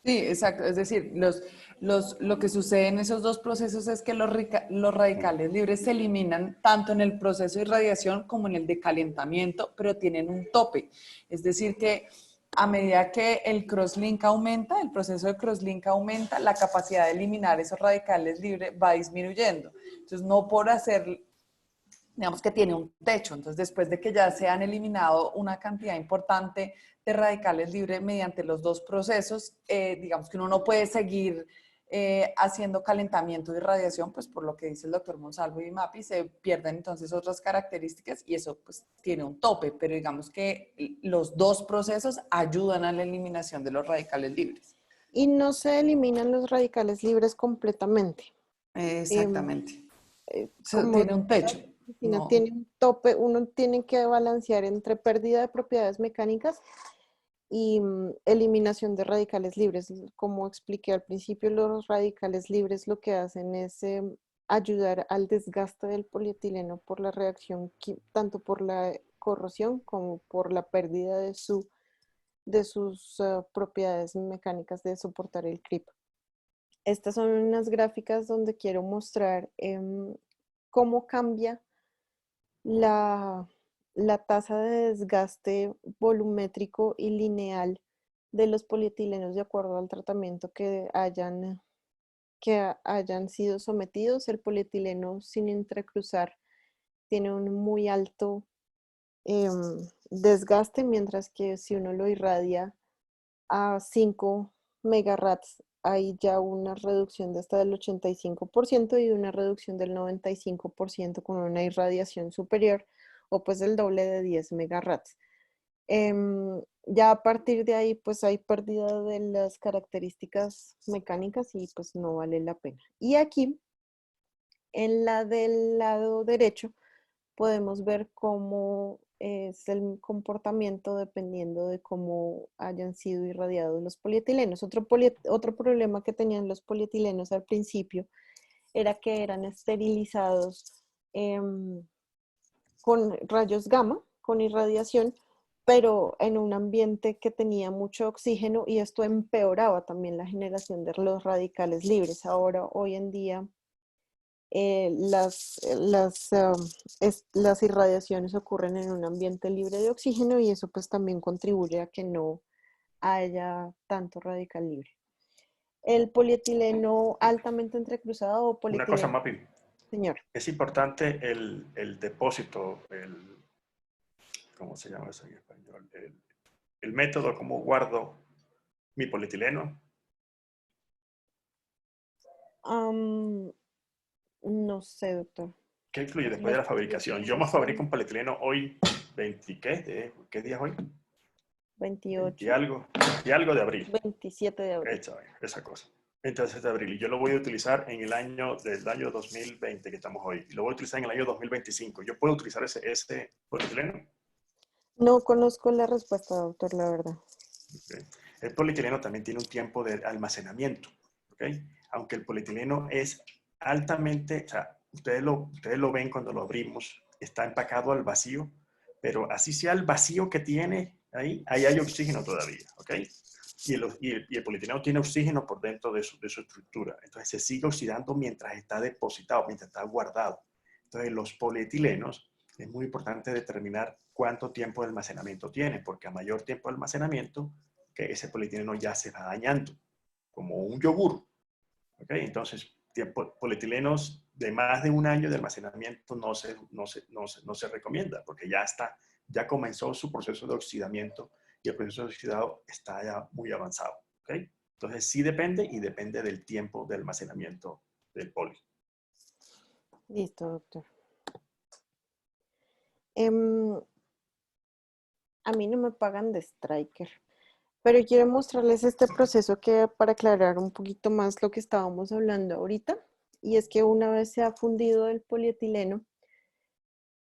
Sí, exacto. Es decir, lo que sucede en esos dos procesos es que los radicales libres se eliminan tanto en el proceso de irradiación como en el de calentamiento, pero tienen un tope. Es decir, que a medida que el crosslink aumenta, el proceso de crosslink aumenta, la capacidad de eliminar esos radicales libres va disminuyendo. Entonces, no por hacer, digamos que tiene un techo. Entonces, después de que ya se han eliminado una cantidad importante de radicales libres mediante los dos procesos, digamos que uno no puede seguir haciendo calentamiento y radiación, pues por lo que dice el doctor Monsalvo y Mapi, se pierden entonces otras características y eso pues tiene un tope, pero digamos que los dos procesos ayudan a la eliminación de los radicales libres. Y no se eliminan los radicales libres completamente. Exactamente. Como Tiene un techo. No. tiene un tope, uno tiene que balancear entre pérdida de propiedades mecánicas y eliminación de radicales libres. Como expliqué al principio, los radicales libres lo que hacen es ayudar al desgaste del polietileno por la reacción, tanto por la corrosión como por la pérdida de sus propiedades mecánicas de soportar el creep. Estas son unas gráficas donde quiero mostrar cómo cambia la tasa de desgaste volumétrico y lineal de los polietilenos de acuerdo al tratamiento que hayan sido sometidos. El polietileno sin entrecruzar tiene un muy alto desgaste, mientras que si uno lo irradia a 5 megarats hay ya una reducción de hasta del 85% y una reducción del 95% con una irradiación superior o pues el doble de 10 megarats. Ya a partir de ahí pues hay pérdida de las características mecánicas y pues no vale la pena. Y aquí en la del lado derecho podemos ver cómo es el comportamiento dependiendo de cómo hayan sido irradiados los polietilenos. Otro problema que tenían los polietilenos al principio era que eran esterilizados con rayos gamma, con irradiación, pero en un ambiente que tenía mucho oxígeno y esto empeoraba también la generación de los radicales libres. Ahora, hoy en día, las irradiaciones ocurren en un ambiente libre de oxígeno y eso pues también contribuye a que no haya tanto radical libre. El polietileno altamente entrecruzado o Una cosa, polietileno... Mapi. Señor. Es importante el depósito, ¿cómo se llama eso en español? El método, cómo guardo mi polietileno. No sé, doctor. ¿Qué influye después de la fabricación? Yo me fabrico un polietileno hoy, 20, ¿qué día es hoy? 28. 20 algo de abril. 27 de abril. Esa cosa. 27 de abril. Y yo lo voy a utilizar en el año 2020 que estamos hoy. Y lo voy a utilizar en el año 2025. ¿Yo puedo utilizar ese polietileno? No conozco la respuesta, doctor, la verdad. Okay. El polietileno también tiene un tiempo de almacenamiento. ¿Okay? Aunque el polietileno es altamente, o sea, ustedes lo ven cuando lo abrimos, está empacado al vacío, pero así sea el vacío que tiene ahí hay oxígeno todavía, ¿ok? Y el polietileno tiene oxígeno por dentro de su estructura. Entonces se sigue oxidando mientras está depositado, mientras está guardado. Entonces los polietilenos, es muy importante determinar cuánto tiempo de almacenamiento tiene, porque a mayor tiempo de almacenamiento, que ese polietileno ya se va dañando, como un yogur. ¿Okay? Entonces, polietilenos de más de un año de almacenamiento no se recomienda, porque ya comenzó su proceso de oxidamiento y el proceso de oxidado está ya muy avanzado. ¿Okay? Entonces, sí depende y depende del tiempo de almacenamiento del poli. Listo, doctor. A mí no me pagan de Striker, pero quiero mostrarles este proceso que para aclarar un poquito más lo que estábamos hablando ahorita, y es que una vez se ha fundido el polietileno,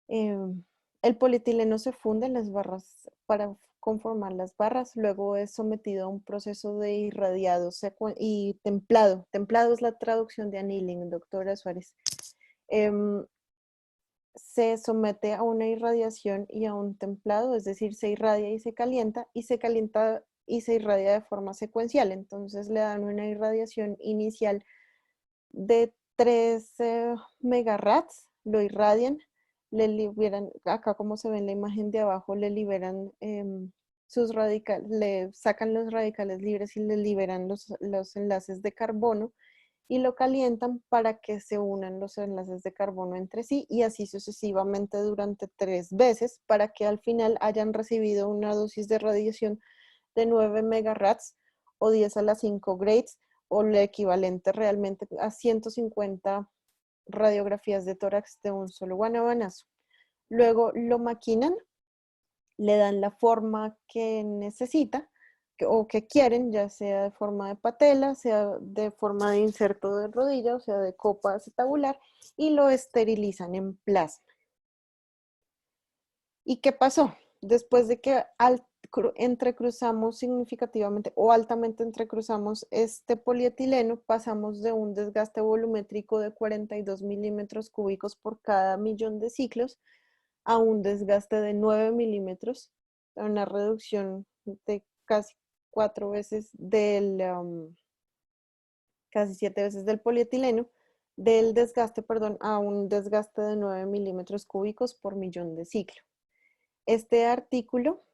El polietileno se funde en las barras para conformar las barras, luego es sometido a un proceso de irradiado y templado. Templado es la traducción de annealing, doctora Suárez. Se somete a una irradiación y a un templado, es decir, se irradia y se calienta y se irradia de forma secuencial. Entonces le dan una irradiación inicial de 3 megarats, lo irradian, le liberan, acá como se ve en la imagen de abajo, le liberan sus radicales, le sacan los radicales libres y le liberan los enlaces de carbono y lo calientan para que se unan los enlaces de carbono entre sí y así sucesivamente durante 3 veces para que al final hayan recibido una dosis de radiación de 9 megarats o 10 a la 5 grays o lo equivalente realmente a 150 radiografías de tórax de un solo guanabanazo. Luego lo maquinan, le dan la forma que necesita o que quieren, ya sea de forma de patela, sea de forma de inserto de rodilla, o sea de copa acetabular, y lo esterilizan en plasma. ¿Y qué pasó? Después de que entrecruzamos significativamente o altamente entrecruzamos este polietileno, pasamos de un desgaste volumétrico de 42 milímetros cúbicos por cada millón de ciclos a un desgaste de 9 milímetros, una reducción de casi 4 veces casi 7 veces del polietileno, del desgaste, perdón, a un desgaste de 9 milímetros cúbicos por millón de ciclo. Este artículo,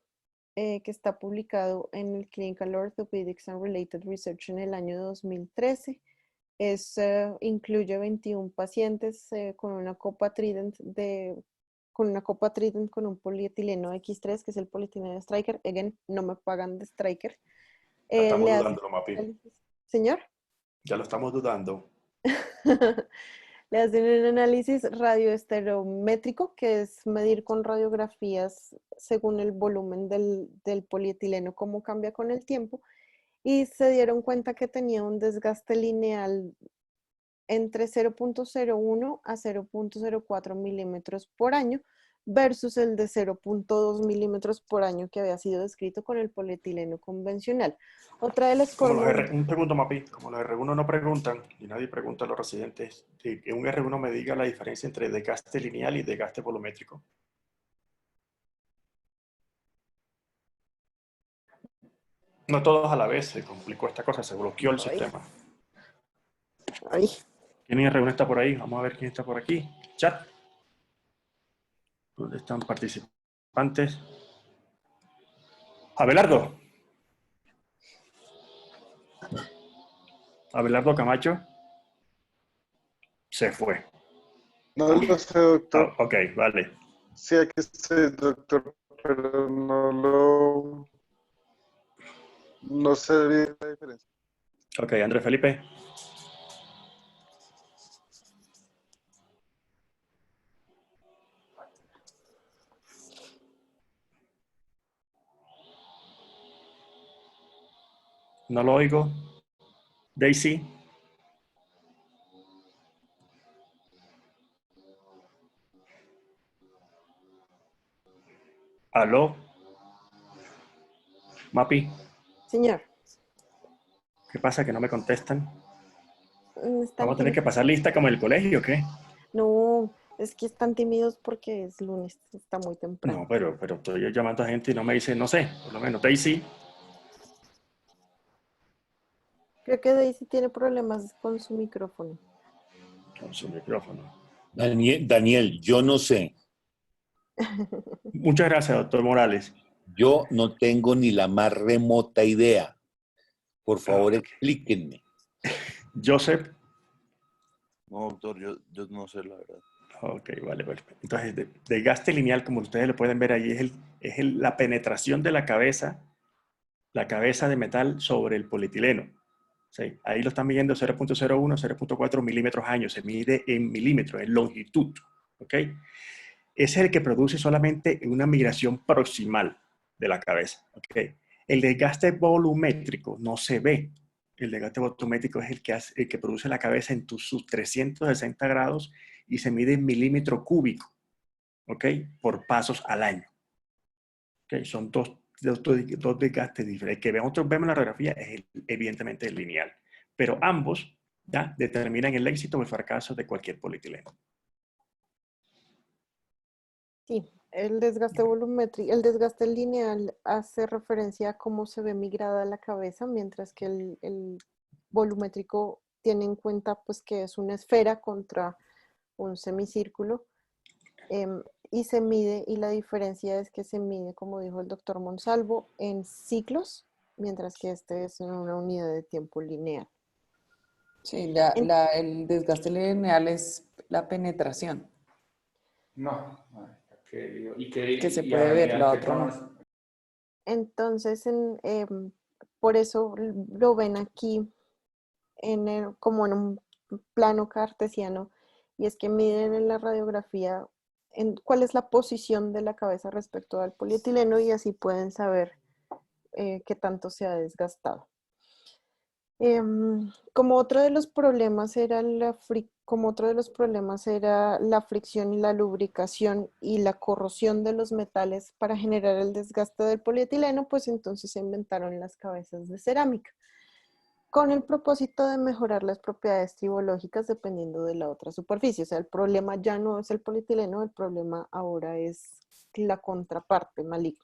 que está publicado en el Clinical Orthopedics and Related Research en el año 2013, incluye 21 pacientes con una copa Trident con un polietileno X3, que es el polietileno de Stryker. Again, no me pagan de Stryker. Ya estamos dudando, Mapi. Señor. Ya lo estamos dudando. Le hacen un análisis radioestereométrico, que es medir con radiografías según el volumen del polietileno, cómo cambia con el tiempo, y se dieron cuenta que tenía un desgaste lineal entre 0.01 a 0.04 milímetros por año versus el de 0.2 milímetros por año que había sido descrito con el polietileno convencional. Otra de las formas... Un segundo, Mapi. Como los R1 no preguntan, y nadie pregunta a los residentes, que un R1 me diga la diferencia entre desgaste lineal y desgaste volumétrico. No todos a la vez, se complicó esta cosa, se bloqueó el sistema. Ay. ¿Quién R1 está por ahí? Vamos a ver quién está por aquí. Chat. ¿Dónde están participantes? Abelardo. Abelardo Camacho. Se fue. No lo sé, doctor. Ok, vale. Sí, aquí estoy, doctor, pero no sé bien la diferencia. Ok, Andrés Felipe. No lo oigo. Daisy. ¿Aló? Mapi. Señor. ¿Qué pasa? ¿Que no me contestan? ¿Vamos a tener que pasar lista como en el colegio o qué? No, es que están tímidos porque es lunes, está muy temprano. No, pero estoy llamando a gente y no me dice, no sé, por lo menos Daisy. Creo que Daisy tiene problemas con su micrófono. Con su micrófono. Daniel, yo no sé. Muchas gracias, doctor Morales. Yo no tengo ni la más remota idea. Por favor, explíquenme. Joseph. No, doctor, yo no sé la verdad. Ok, vale. Entonces, desgaste lineal, como ustedes lo pueden ver ahí, es la penetración de la cabeza de metal sobre el polietileno. Sí, ahí lo están midiendo 0.01, 0.4 milímetros año. Se mide en milímetros, en longitud. ¿Ok? Ese es el que produce solamente una migración proximal de la cabeza. ¿Ok? El desgaste volumétrico no se ve. El desgaste volumétrico es el que produce la cabeza en sus 360 grados y se mide en milímetro cúbico. ¿ok? Por pasos al año. ¿Ok? Son dos desgastes diferentes. Que nosotros vemos en la radiografía es evidentemente lineal, pero ambos ya determinan el éxito o el fracaso de cualquier polietileno. Sí, el desgaste volumétrico, el desgaste lineal hace referencia a cómo se ve migrada la cabeza, mientras que el volumétrico tiene en cuenta pues que es una esfera contra un semicírculo, y se mide, y la diferencia es que se mide, como dijo el doctor Monsalvo, en ciclos, mientras que este es en una unidad de tiempo lineal. Sí, el desgaste lineal es la penetración. No. Que se puede ver, la otra no. Entonces, por eso lo ven aquí como en un plano cartesiano, y es que miden en la radiografía cuál es la posición de la cabeza respecto al polietileno, y así pueden saber qué tanto se ha desgastado. Como otro de los problemas era la fricción y la lubricación y la corrosión de los metales para generar el desgaste del polietileno, pues entonces se inventaron las cabezas de cerámica, con el propósito de mejorar las propiedades tribológicas dependiendo de la otra superficie. O sea, el problema ya no es el polietileno, el problema ahora es la contraparte maligna.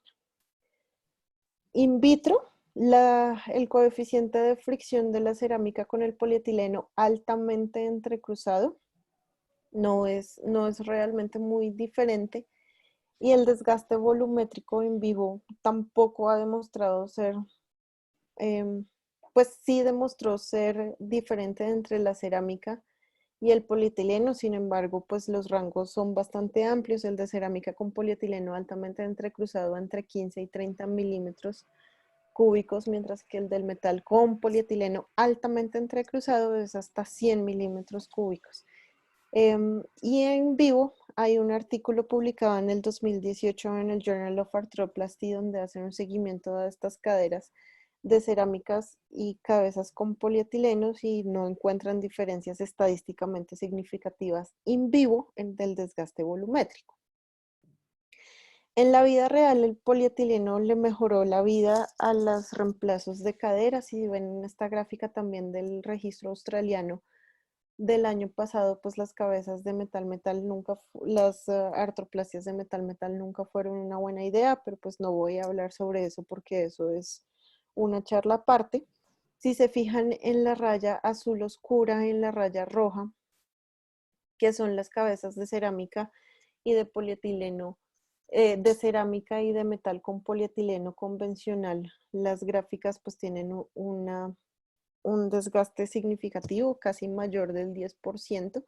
In vitro, el coeficiente de fricción de la cerámica con el polietileno altamente entrecruzado no es realmente muy diferente, y el desgaste volumétrico en vivo tampoco ha demostrado ser, pues sí demostró ser diferente entre la cerámica y el polietileno. Sin embargo, pues los rangos son bastante amplios. El de cerámica con polietileno altamente entrecruzado entre 15 y 30 milímetros cúbicos, mientras que el del metal con polietileno altamente entrecruzado es hasta 100 milímetros cúbicos. Y en vivo hay un artículo publicado en el 2018 en el Journal of Arthroplasty, donde hacen un seguimiento de estas caderas de cerámicas y cabezas con polietilenos, y no encuentran diferencias estadísticamente significativas in vivo del desgaste volumétrico. En la vida real, el polietileno le mejoró la vida a los reemplazos de caderas, y ven en esta gráfica también del registro australiano del año pasado, pues las cabezas de metal nunca, las artroplastias de metal nunca fueron una buena idea, pero pues no voy a hablar sobre eso porque eso es una charla aparte. Si se fijan en la raya azul oscura, en la raya roja, que son las cabezas de cerámica y de polietileno, de cerámica y de metal con polietileno convencional, las gráficas pues tienen un desgaste significativo, casi mayor del 10%,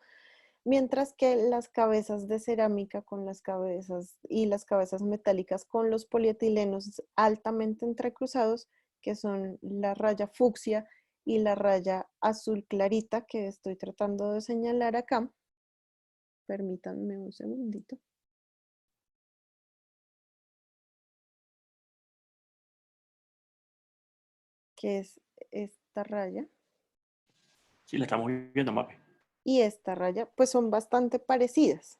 mientras que las cabezas de cerámica con las cabezas metálicas con los polietilenos altamente entrecruzados, que son la raya fucsia y la raya azul clarita, que estoy tratando de señalar acá. Permítanme un segundito. Que es esta raya. Sí, la estamos viendo, Mape. Y esta raya, pues son bastante parecidas.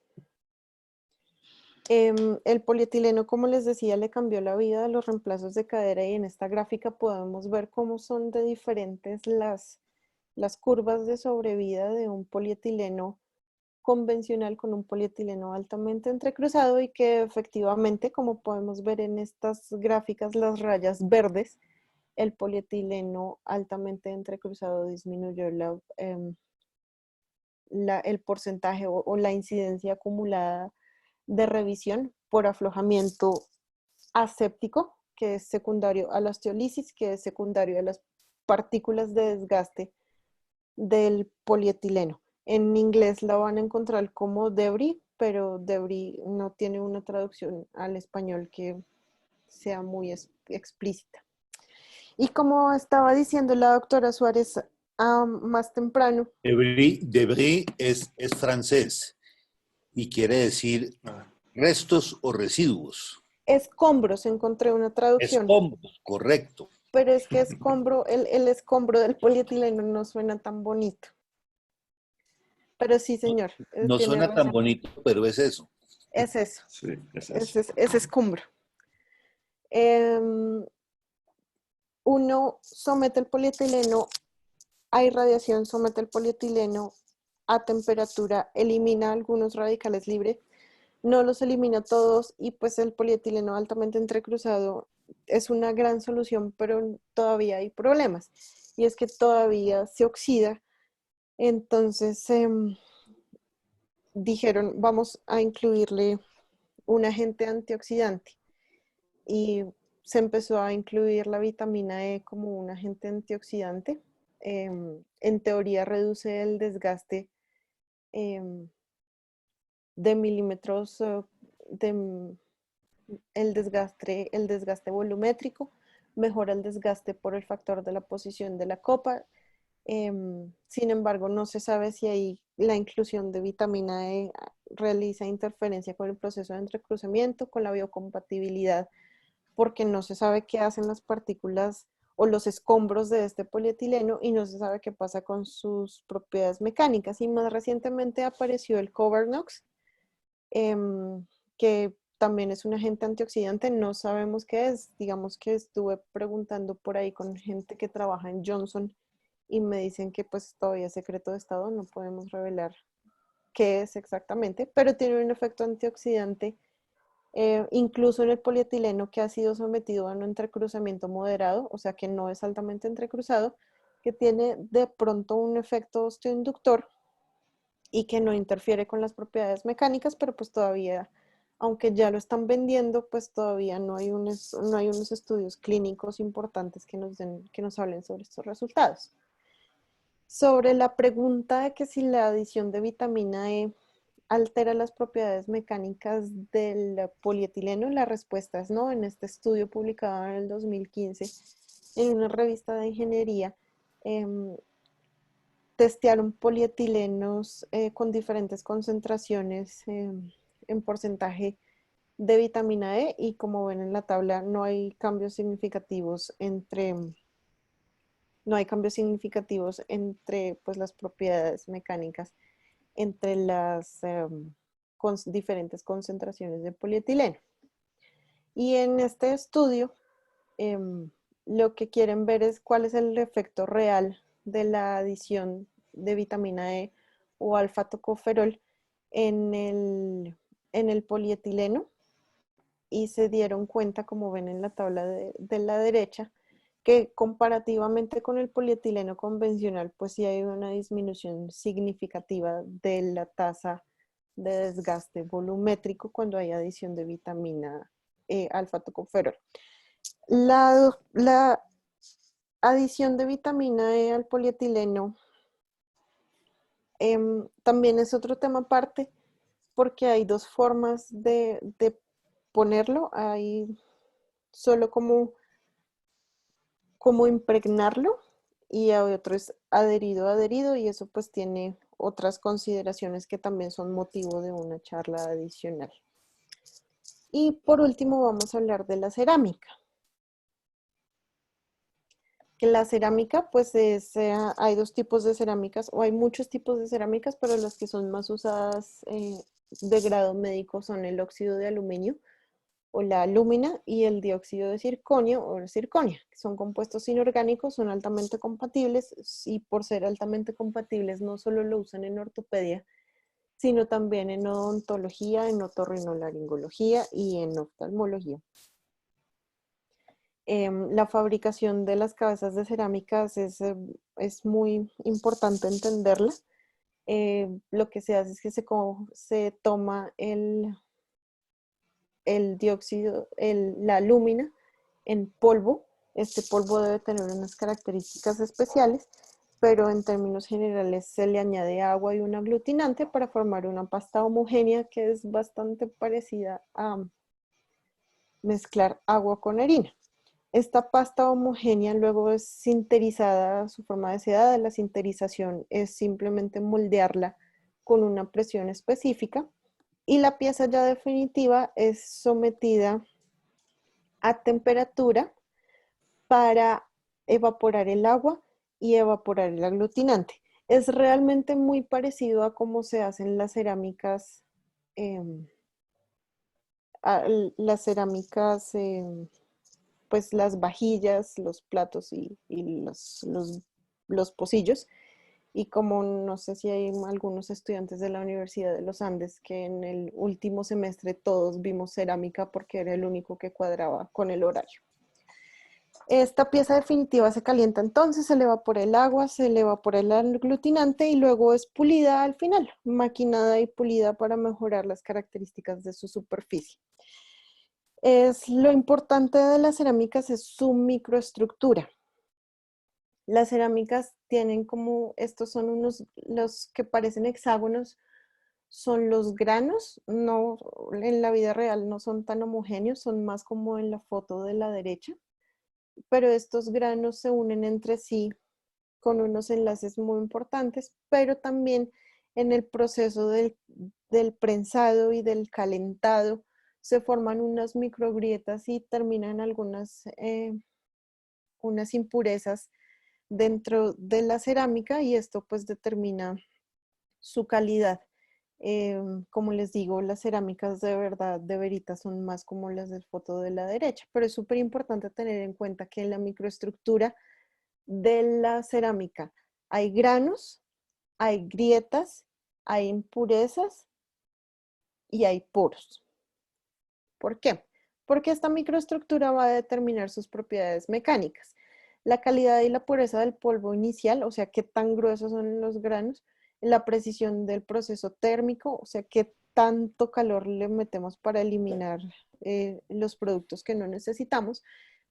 El polietileno, como les decía, le cambió la vida a los reemplazos de cadera, y en esta gráfica podemos ver cómo son de diferentes las curvas de sobrevida de un polietileno convencional con un polietileno altamente entrecruzado, y que efectivamente, como podemos ver en estas gráficas, las rayas verdes, el polietileno altamente entrecruzado disminuyó el porcentaje o la incidencia acumulada de revisión por aflojamiento aséptico, que es secundario a la osteolisis, que es secundario a las partículas de desgaste del polietileno. En inglés la van a encontrar como debris, pero debris no tiene una traducción al español que sea muy explícita. Y como estaba diciendo la doctora Suárez más temprano. Debris es francés y quiere decir restos o residuos. Escombros, encontré una traducción. Escombros, correcto. Pero es que escombro, el escombro del polietileno no suena tan bonito. Pero sí, señor. No suena tan bonito, pero es eso. Es eso, Sí, es eso. es escombro. Uno somete el polietileno a irradiación, somete el polietileno a temperatura, elimina algunos radicales libres, no los elimina todos y pues el polietileno altamente entrecruzado es una gran solución, pero todavía hay problemas y es que todavía se oxida. Entonces dijeron, vamos a incluirle un agente antioxidante y se empezó a incluir la vitamina E como un agente antioxidante. En teoría reduce el desgaste de milímetros, el desgaste volumétrico, mejora el desgaste por el factor de la posición de la copa. Sin embargo, no se sabe si ahí la inclusión de vitamina E realiza interferencia con el proceso de entrecruzamiento, con la biocompatibilidad, porque no se sabe qué hacen las partículas o los escombros de este polietileno y no se sabe qué pasa con sus propiedades mecánicas. Y más recientemente apareció el Covernox, que también es un agente antioxidante, no sabemos qué es. Digamos que estuve preguntando por ahí con gente que trabaja en Johnson y me dicen que pues todavía es secreto de estado, no podemos revelar qué es exactamente, pero tiene un efecto antioxidante incluso en el polietileno que ha sido sometido a un entrecruzamiento moderado, o sea que no es altamente entrecruzado, que tiene de pronto un efecto osteoinductor y que no interfiere con las propiedades mecánicas, pero pues todavía, aunque ya lo están vendiendo, pues todavía no hay unos estudios clínicos importantes que nos hablen sobre estos resultados. Sobre la pregunta de que si la adición de vitamina E altera las propiedades mecánicas del polietileno, la respuesta es no. En este estudio publicado en el 2015 en una revista de ingeniería, testearon polietilenos con diferentes concentraciones en porcentaje de vitamina E y como ven en la tabla no hay cambios significativos entre pues, las propiedades mecánicas entre las diferentes concentraciones de polietileno. Y en este estudio, lo que quieren ver es cuál es el efecto real de la adición de vitamina E o alfa-tocoferol en el polietileno y se dieron cuenta, como ven en la tabla de la derecha, que comparativamente con el polietileno convencional, pues sí hay una disminución significativa de la tasa de desgaste volumétrico cuando hay adición de vitamina E alfa-tocoferol. La adición de vitamina E al polietileno también es otro tema aparte porque hay dos formas de ponerlo. Hay solo como impregnarlo y a otro es adherido y eso pues tiene otras consideraciones que también son motivo de una charla adicional. Y por último vamos a hablar de la cerámica. Que la cerámica pues hay dos tipos de cerámicas o hay muchos tipos de cerámicas, pero las que son más usadas de grado médico son el óxido de aluminio o la alúmina y el dióxido de circonio o circonia, que son compuestos inorgánicos, son altamente compatibles y por ser altamente compatibles no solo lo usan en ortopedia, sino también en odontología, en otorrinolaringología y en oftalmología. La fabricación de las cabezas de cerámicas es muy importante entenderla. Lo que se hace es que se toma el dióxido, la alúmina en polvo. Este polvo debe tener unas características especiales, pero en términos generales se le añade agua y un aglutinante para formar una pasta homogénea que es bastante parecida a mezclar agua con harina. Esta pasta homogénea luego es sinterizada a su forma deseada. La sinterización es simplemente moldearla con una presión específica y la pieza ya definitiva es sometida a temperatura para evaporar el agua y evaporar el aglutinante. Es realmente muy parecido a cómo se hacen las cerámicas las cerámicas, pues las vajillas, los platos y los pocillos. Y como no sé si hay algunos estudiantes de la Universidad de los Andes que en el último semestre todos vimos cerámica porque era el único que cuadraba con el horario. Esta pieza definitiva se calienta entonces, se le evapora el agua, se le evapora el aglutinante y luego es pulida al final, maquinada y pulida para mejorar las características de su superficie. Lo importante de las cerámicas es su microestructura. Las cerámicas tienen como, estos son los que parecen hexágonos, son los granos, no, en la vida real no son tan homogéneos, son más como en la foto de la derecha, pero estos granos se unen entre sí con unos enlaces muy importantes, pero también en el proceso del prensado y del calentado se forman unas microgrietas y terminan algunas unas impurezas dentro de la cerámica y esto pues determina su calidad. Como les digo, las cerámicas de verdad, de verita, son más como las del foto de la derecha, pero es súper importante tener en cuenta que en la microestructura de la cerámica hay granos, hay grietas, hay impurezas y hay poros. ¿Por qué? Porque esta microestructura va a determinar sus propiedades mecánicas. La calidad y la pureza del polvo inicial, o sea, qué tan gruesos son los granos, la precisión del proceso térmico, o sea, qué tanto calor le metemos para eliminar los productos que no necesitamos,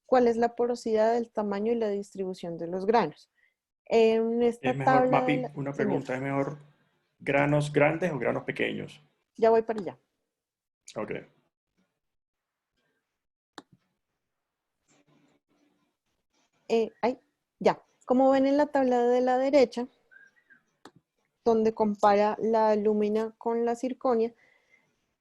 cuál es la porosidad, el tamaño y la distribución de los granos. En esta Es mejor, tabla de Mapi, la... una Señor, pregunta, ¿es mejor granos grandes o granos pequeños? ya voy para allá. Ok. Ya. Como ven en la tabla de la derecha, donde compara la alúmina con la zirconia,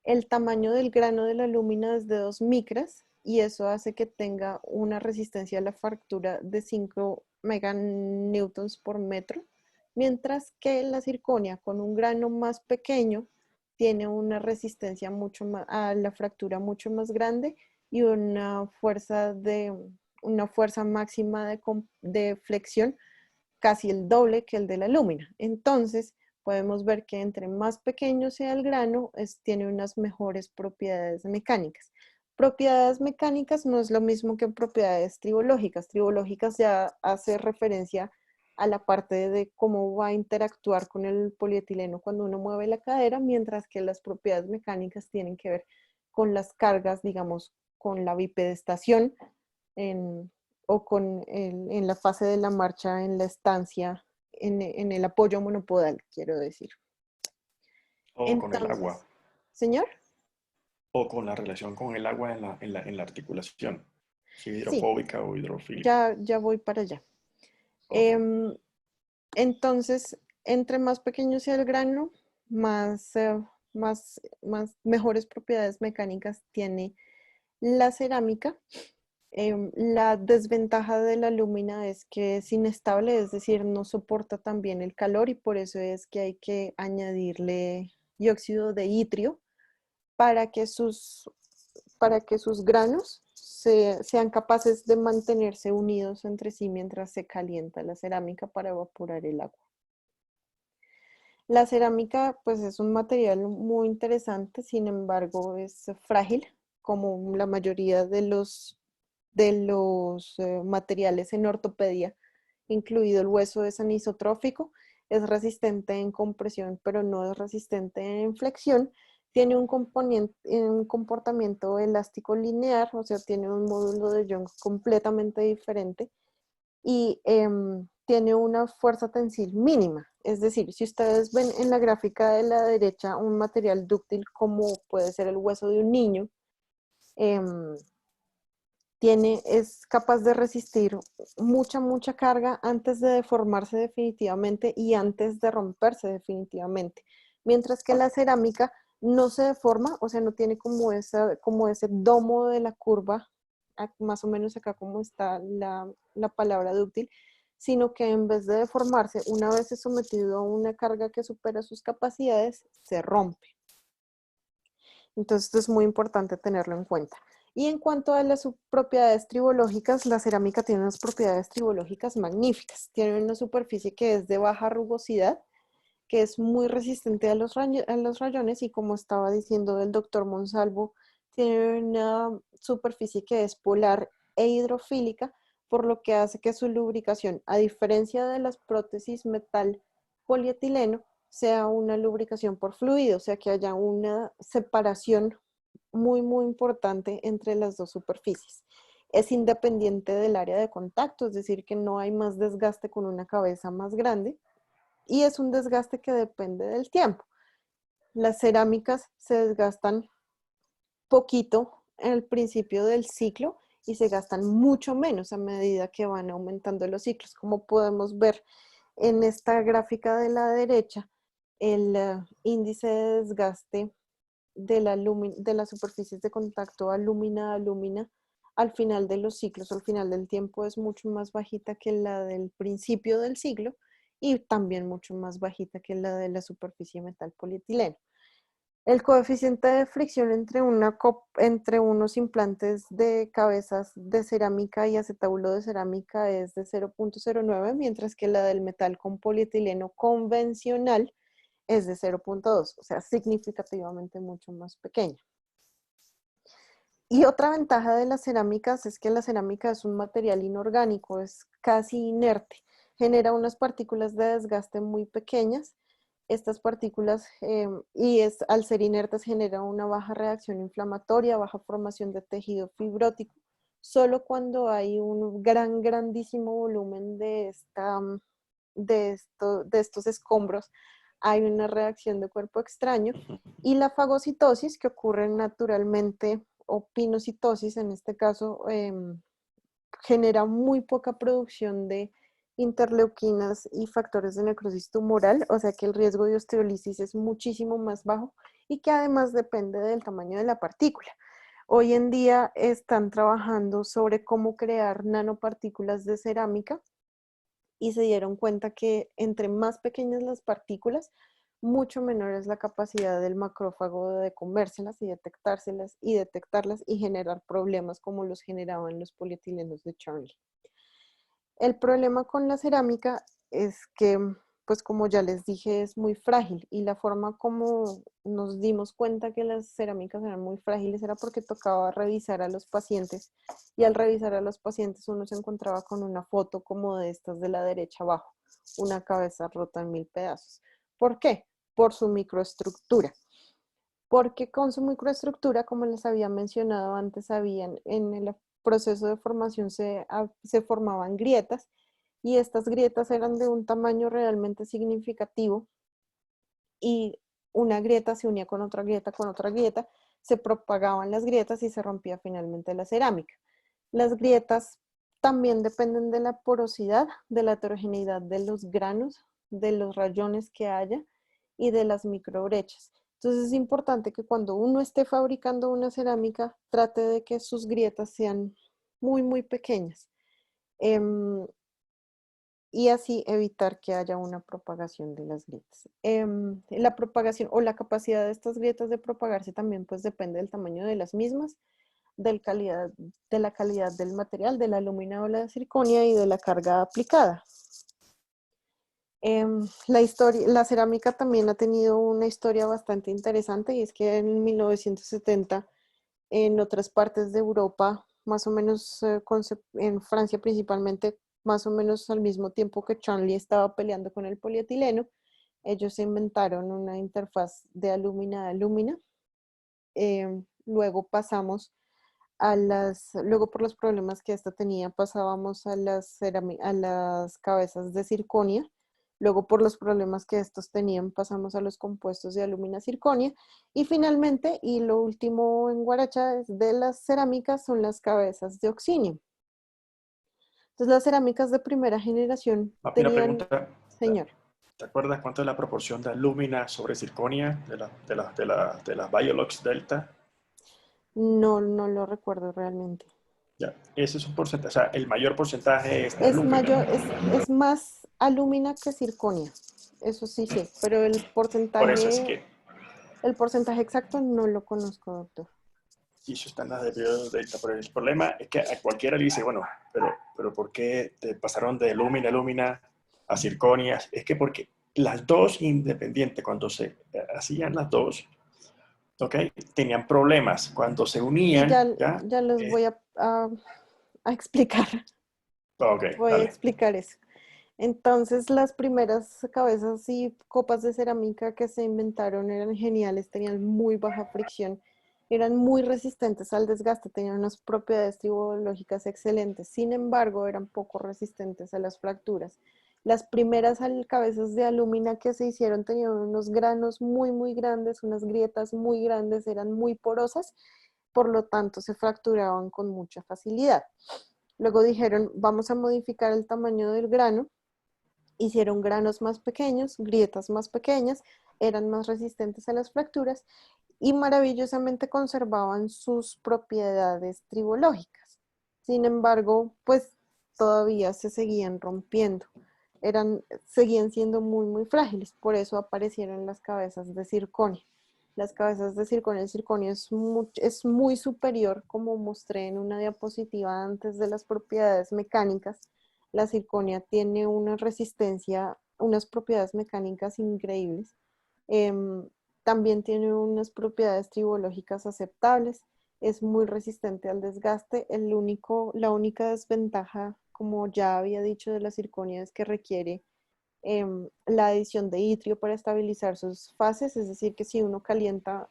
el tamaño del grano de la alúmina es de 2 micras y eso hace que tenga una resistencia a la fractura de 5 meganewtons por metro, mientras que la zirconia con un grano más pequeño tiene una resistencia mucho más a la fractura mucho más grande y una fuerza máxima de flexión casi el doble que el de la alúmina. Entonces, podemos ver que entre más pequeño sea el grano, tiene unas mejores propiedades mecánicas. Propiedades mecánicas no es lo mismo que propiedades tribológicas. Tribológicas ya hace referencia a la parte de cómo va a interactuar con el polietileno cuando uno mueve la cadera, mientras que las propiedades mecánicas tienen que ver con las cargas, digamos, con la bipedestación o en la fase de la marcha, en la estancia, en el apoyo monopodal, quiero decir. O con el Entonces, agua. señor, O con la relación con el agua en la articulación. Si es sí, hidrofóbica o hidrofílica. ya voy para allá. Ok. Entonces, entre más pequeño sea el grano, más mejores propiedades mecánicas tiene la cerámica. La desventaja de la alúmina es que es inestable, es decir, no soporta tan bien el calor y por eso es que hay que añadirle dióxido de itrio para que sus granos sean capaces de mantenerse unidos entre sí mientras se calienta la cerámica para evaporar el agua. La cerámica pues es un material muy interesante, sin embargo es frágil, como la mayoría de los materiales en ortopedia, incluido el hueso es anisotrófico, es resistente en compresión, pero no es resistente en flexión, tiene un comportamiento elástico lineal, o sea, tiene un módulo de Young completamente diferente y tiene una fuerza tensil mínima. Es decir, si ustedes ven en la gráfica de la derecha un material dúctil como puede ser el hueso de un niño, es capaz de resistir mucha carga antes de deformarse definitivamente y antes de romperse definitivamente. Mientras que la cerámica no se deforma, o sea, no tiene como ese domo de la curva, más o menos acá como está la palabra dúctil, sino que en vez de deformarse, una vez es sometido a una carga que supera sus capacidades, se rompe. Entonces, esto es muy importante tenerlo en cuenta. Y en cuanto a las propiedades tribológicas, la cerámica tiene unas propiedades tribológicas magníficas. Tiene una superficie que es de baja rugosidad, que es muy resistente a los rayones y, como estaba diciendo el doctor Monsalvo, tiene una superficie que es polar e hidrofílica, por lo que hace que su lubricación, a diferencia de las prótesis metal polietileno, sea una lubricación por fluido, o sea que haya una separación muy, muy importante entre las dos superficies. Es independiente del área de contacto, es decir, que no hay más desgaste con una cabeza más grande, y es un desgaste que depende del tiempo. Las cerámicas se desgastan poquito en el principio del ciclo y se gastan mucho menos a medida que van aumentando los ciclos. Como podemos ver en esta gráfica de la derecha, el índice de desgaste de las superficies de contacto alúmina a alúmina al final de los ciclos, al final del tiempo, es mucho más bajita que la del principio del ciclo y también mucho más bajita que la de la superficie metal polietileno. El coeficiente de fricción entre unos implantes de cabezas de cerámica y acetábulo de cerámica es de 0.09, mientras que la del metal con polietileno convencional es de 0.2, o sea, significativamente mucho más pequeña. Y otra ventaja de las cerámicas es que la cerámica es un material inorgánico, es casi inerte, genera unas partículas de desgaste muy pequeñas. Estas partículas, al ser inertes, genera una baja reacción inflamatoria, baja formación de tejido fibrótico. Solo cuando hay un grandísimo volumen de estos escombros hay una reacción de cuerpo extraño, y la fagocitosis, que ocurre naturalmente, o pinocitosis en este caso, genera muy poca producción de interleuquinas y factores de necrosis tumoral, o sea que el riesgo de osteolisis es muchísimo más bajo y que además depende del tamaño de la partícula. Hoy en día están trabajando sobre cómo crear nanopartículas de cerámica y se dieron cuenta que entre más pequeñas las partículas, mucho menor es la capacidad del macrófago de comérselas y detectarlas y generar problemas como los generaban los polietilenos de Charlie. El problema con la cerámica es que, pues como ya les dije, es muy frágil, y la forma como nos dimos cuenta que las cerámicas eran muy frágiles era porque tocaba revisar a los pacientes, y al revisar a los pacientes uno se encontraba con una foto como de estas de la derecha abajo, una cabeza rota en 1000 pedazos. ¿Por qué? Por su microestructura. Porque con su microestructura, como les había mencionado antes, en el proceso de formación se formaban grietas, y estas grietas eran de un tamaño realmente significativo, y una grieta se unía con otra grieta, se propagaban las grietas y se rompía finalmente la cerámica. Las grietas también dependen de la porosidad, de la heterogeneidad de los granos, de los rayones que haya y de las microbrechas. Entonces es importante que cuando uno esté fabricando una cerámica, trate de que sus grietas sean muy, muy pequeñas. Y así evitar que haya una propagación de las grietas. La propagación o la capacidad de estas grietas de propagarse también pues depende del tamaño de las mismas, de la calidad del material, de la alúmina o la circonia y de la carga aplicada. La cerámica también ha tenido una historia bastante interesante, y es que en 1970 en otras partes de Europa, más o menos en Francia principalmente, más o menos al mismo tiempo que Charlie estaba peleando con el polietileno, ellos inventaron una interfaz de alúmina a alúmina. Luego por los problemas que esta tenía, pasábamos a las cabezas de circonia. Luego, por los problemas que estos tenían, pasamos a los compuestos de alúmina circonia. Y finalmente, y lo último en Guaracha de las cerámicas, son las cabezas de oxinio. Entonces, las cerámicas de primera generación Una pregunta. Señor. ¿Te acuerdas cuánto es la proporción de alúmina sobre circonia de las Biolox Delta? No lo recuerdo realmente. Ya, ese es un porcentaje, o sea, el mayor porcentaje es de alúmina. Es más alúmina que circonia. Eso sí, pero el porcentaje... Por eso es que El porcentaje exacto no lo conozco, doctor. Y eso está en las de biodata, pero el problema es que a cualquiera le dice, bueno, pero ¿por qué te pasaron de lúmina a lúmina a circonia? Es que porque las dos independientes, cuando se hacían las dos, ¿ok? Tenían problemas. Cuando se Y unían, ¿ya? ya les voy a explicar. Ok, Voy a dale. explicar eso. Entonces, las primeras cabezas y copas de cerámica que se inventaron eran geniales, tenían muy baja fricción, eran muy resistentes al desgaste, tenían unas propiedades tribológicas excelentes. Sin embargo, eran poco resistentes a las fracturas. Las primeras cabezas de alúmina que se hicieron tenían unos granos muy grandes, unas grietas muy grandes, eran muy porosas, por lo tanto se fracturaban con mucha facilidad. Luego dijeron, vamos a modificar el tamaño del grano. Hicieron granos más pequeños, grietas más pequeñas, eran más resistentes a las fracturas y maravillosamente conservaban sus propiedades tribológicas. Sin embargo, pues todavía se seguían rompiendo. Seguían siendo muy frágiles, por eso aparecieron las cabezas de circonio. Las cabezas de circonio, el circonio es muy superior, como mostré en una diapositiva antes, de las propiedades mecánicas. La circonia tiene una resistencia, unas propiedades mecánicas increíbles. Em, También tiene unas propiedades tribológicas aceptables. Es muy resistente al desgaste. La única desventaja, como ya había dicho, de la circonia es que requiere la adición de itrio para estabilizar sus fases, es decir, que si uno calienta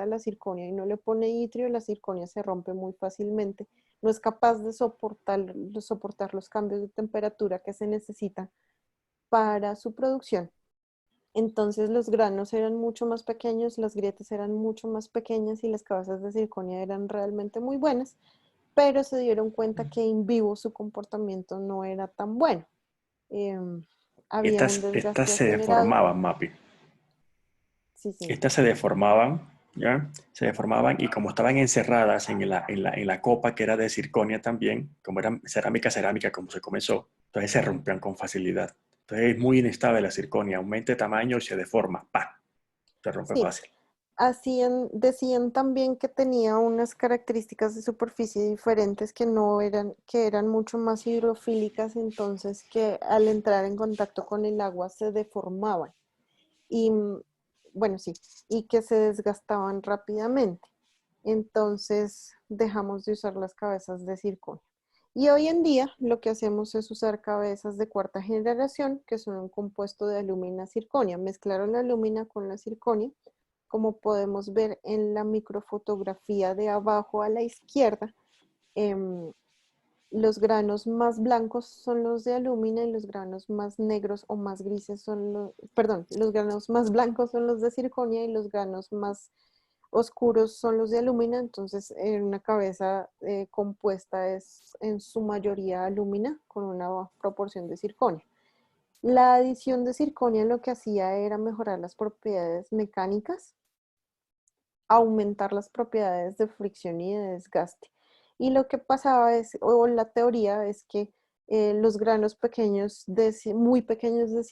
la circonia y no le pone itrio, la circonia se rompe muy fácilmente, no es capaz de soportar los cambios de temperatura que se necesitan para su producción. Entonces los granos eran mucho más pequeños, las grietas eran mucho más pequeñas y las cabezas de circonia eran realmente muy buenas, pero se dieron cuenta que en vivo su comportamiento no era tan bueno. Había un Estas desgaste se acelerado. deformaban, Mapi. Sí, señor. Estas se deformaban, ¿ya? Se deformaban y como estaban encerradas en la copa que era de circonia también, como era cerámica, como se comenzó, entonces se rompían con facilidad. Entonces es muy inestable la circonia, aumenta de tamaño y se deforma, ¡pah! Se rompe Sí, fácil. decían también que tenía unas características de superficie diferentes que eran mucho más hidrofílicas, entonces que al entrar en contacto con el agua se deformaban. Y bueno, sí, y que se desgastaban rápidamente. Entonces dejamos de usar las cabezas de circonio. Y hoy en día lo que hacemos es usar cabezas de cuarta generación, que son un compuesto de alúmina circonia. Mezclaron la alúmina con la circonia, como podemos ver en la microfotografía de abajo a la izquierda. em, los granos más blancos son los de alúmina y los granos más negros o más grises los granos más blancos son los de circonia y los granos más oscuros son los de alúmina. Entonces, una cabeza compuesta es en su mayoría alúmina con una proporción de circonia. La adición de circonia lo que hacía era mejorar las propiedades mecánicas, aumentar las propiedades de fricción y de desgaste. Y lo que pasaba es, o la teoría es que los granos pequeños, muy pequeños de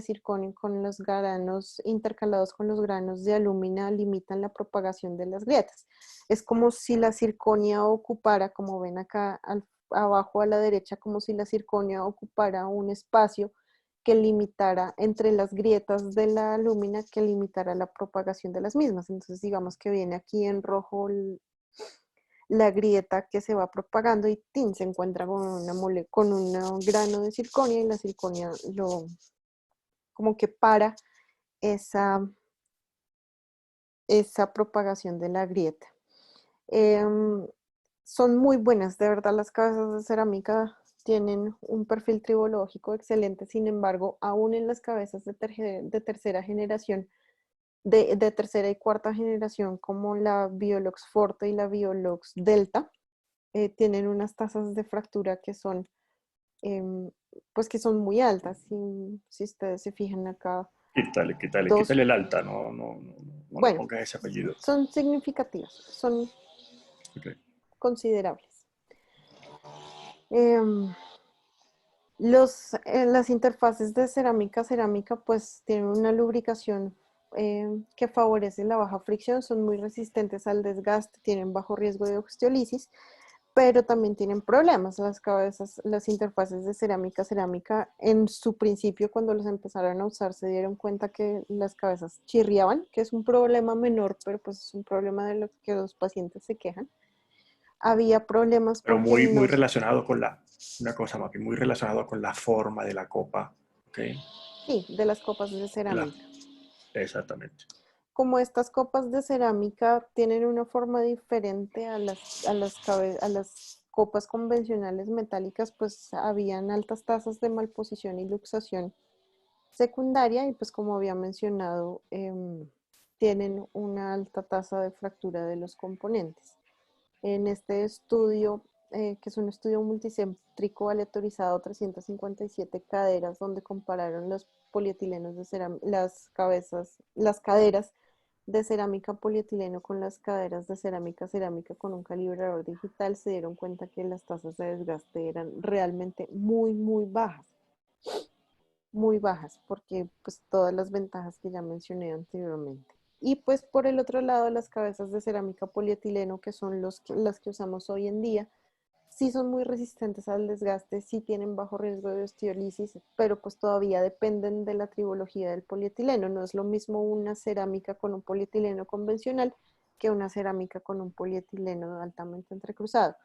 circonio con los granos intercalados con los granos de alúmina limitan la propagación de las grietas. Es como si la circonia ocupara, como ven acá abajo a la derecha, como si la circonia ocupara un espacio que limitara entre las grietas de la alúmina, que limitara la propagación de las mismas. Entonces digamos que viene aquí en rojo la grieta que se va propagando y ¡tin! Se encuentra con un grano de circonia y la circonia como que para esa, esa propagación de la grieta. Son muy buenas, de verdad las cabezas de cerámica tienen un perfil tribológico excelente. Sin embargo, aún en las cabezas de tercera generación, de tercera y cuarta generación, como la Biolox Forte y la Biolox Delta, tienen unas tasas de fractura que son, em, pues que son muy altas. Si ustedes se fijan acá, Quítale dos, el alta, no le bueno, pongas ese apellido. son significativas, son Okay. considerables. Em, las interfaces de cerámica pues tienen una lubricación que favorecen la baja fricción, son muy resistentes al desgaste, tienen bajo riesgo de osteolisis, pero también tienen problemas. Las cabezas, las interfaces de cerámica en su principio, cuando los empezaron a usar, se dieron cuenta que las cabezas chirriaban, que es un problema menor, pero pues es un problema de lo que los pacientes se quejan. Había problemas Pero porque muy no... relacionado con una cosa, Mapi, muy relacionado con la forma de la copa, ¿ok? Sí, de las copas de La- cerámica. exactamente. Como estas copas de cerámica tienen una forma diferente a las copas convencionales metálicas, pues habían altas tasas de malposición y luxación secundaria y pues como había mencionado, tienen una alta tasa de fractura de los componentes. En este estudio, que es un estudio multicéntrico aleatorizado, 357 caderas, donde compararon los polietilenos de cerámica, las caderas de cerámica polietileno con las caderas de cerámica con un calibrador digital, se dieron cuenta que las tasas de desgaste eran realmente muy bajas, porque pues todas las ventajas que ya mencioné anteriormente. Y pues por el otro lado, las cabezas de cerámica polietileno, que son las que usamos hoy en día, sí son muy resistentes al desgaste, sí tienen bajo riesgo de osteolisis, pero pues todavía dependen de la tribología del polietileno. No es lo mismo una cerámica con un polietileno convencional que una cerámica con un polietileno altamente entrecruzado.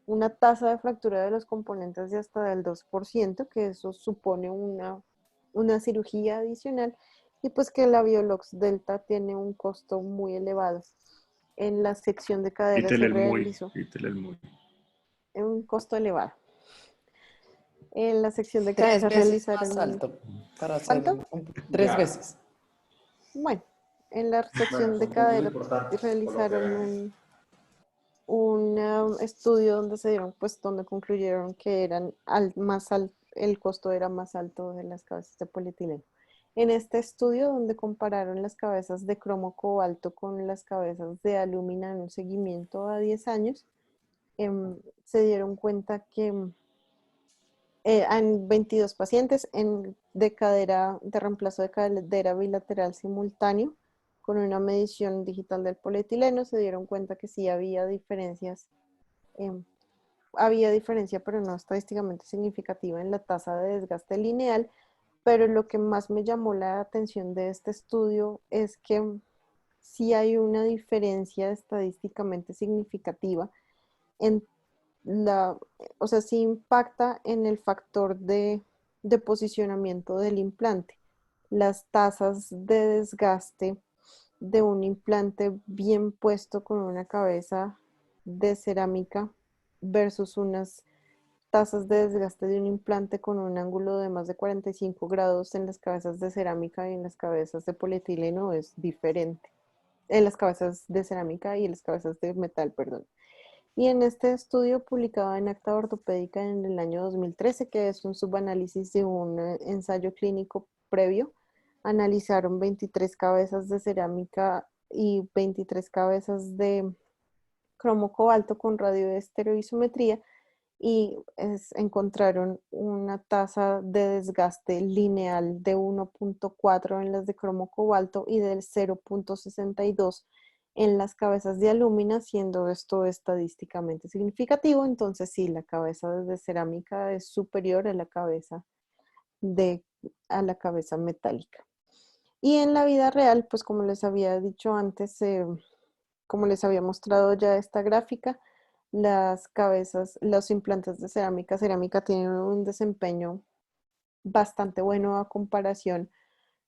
Una tasa de fractura de los componentes de hasta del 2%, que eso supone una cirugía adicional, y pues que la Biolox Delta tiene un costo muy elevado. En la sección de cadera se realizó Quítale el muy. un costo elevado. En la sección de Tres cadera veces más realizaron... alto para hacer ¿Cuánto? tres veces. Bueno, en la sección de cadera realizaron un estudio donde se dieron, pues donde concluyeron que eran el costo era más alto de las cabezas de polietileno. En este estudio donde compararon las cabezas de cromo cobalto con las cabezas de alúmina en un seguimiento a 10 años, se dieron cuenta que en 22 pacientes de reemplazo de cadera bilateral simultáneo, con una medición digital del polietileno, se dieron cuenta que sí había diferencias, pero no estadísticamente significativa en la tasa de desgaste lineal, pero lo que más me llamó la atención de este estudio es que sí hay una diferencia estadísticamente significativa en o sea, sí impacta en el factor de posicionamiento del implante. Las tasas de desgaste de un implante bien puesto con una cabeza de cerámica versus unas tasas de desgaste de un implante con un ángulo de más de 45 grados en las cabezas de cerámica y en las cabezas de polietileno es diferente. En las cabezas de cerámica y en las cabezas de metal, perdón. Y en este estudio publicado en Acta Ortopédica en el año 2013, que es un subanálisis de un ensayo clínico previo, analizaron 23 cabezas de cerámica y 23 cabezas de cromo cobalto con radioestereoisometría y encontraron una tasa de desgaste lineal de 1.4 en las de cromo cobalto y del 0.62 en las cabezas de alúmina, siendo esto estadísticamente significativo. Entonces sí, la cabeza de cerámica es superior a la cabeza metálica. Y en la vida real, pues como les había dicho antes, como les había mostrado ya esta gráfica, los implantes de cerámica tienen un desempeño bastante bueno a comparación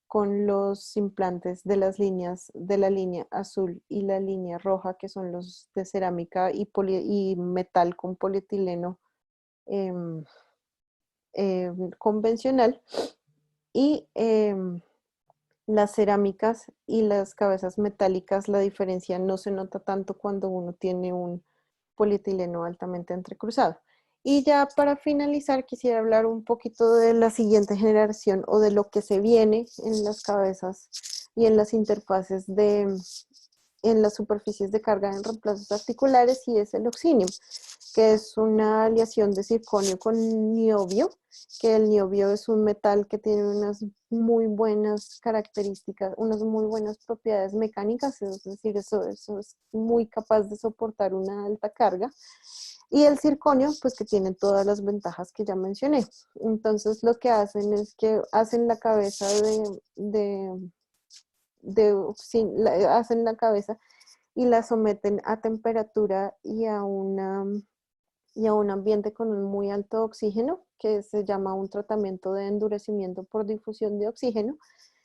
con los implantes de de la línea azul y la línea roja, que son los de cerámica y metal con polietileno convencional. Y las cerámicas y las cabezas metálicas, la diferencia no se nota tanto cuando uno tiene un polietileno altamente entrecruzado. Y ya para finalizar, quisiera hablar un poquito de la siguiente generación o de lo que se viene en las cabezas y en las interfaces en las superficies de carga en reemplazos articulares, y es el Oxinium. que es una aleación de circonio con niobio, que el niobio es un metal que tiene unas muy buenas características, unas muy buenas propiedades mecánicas, es decir, eso es muy capaz de soportar una alta carga. Y el circonio, pues que tiene todas las ventajas que ya mencioné. Entonces lo que hacen es que hacen la cabeza hacen la cabeza y la someten a temperatura y a un ambiente con un muy alto oxígeno, que se llama un tratamiento de endurecimiento por difusión de oxígeno.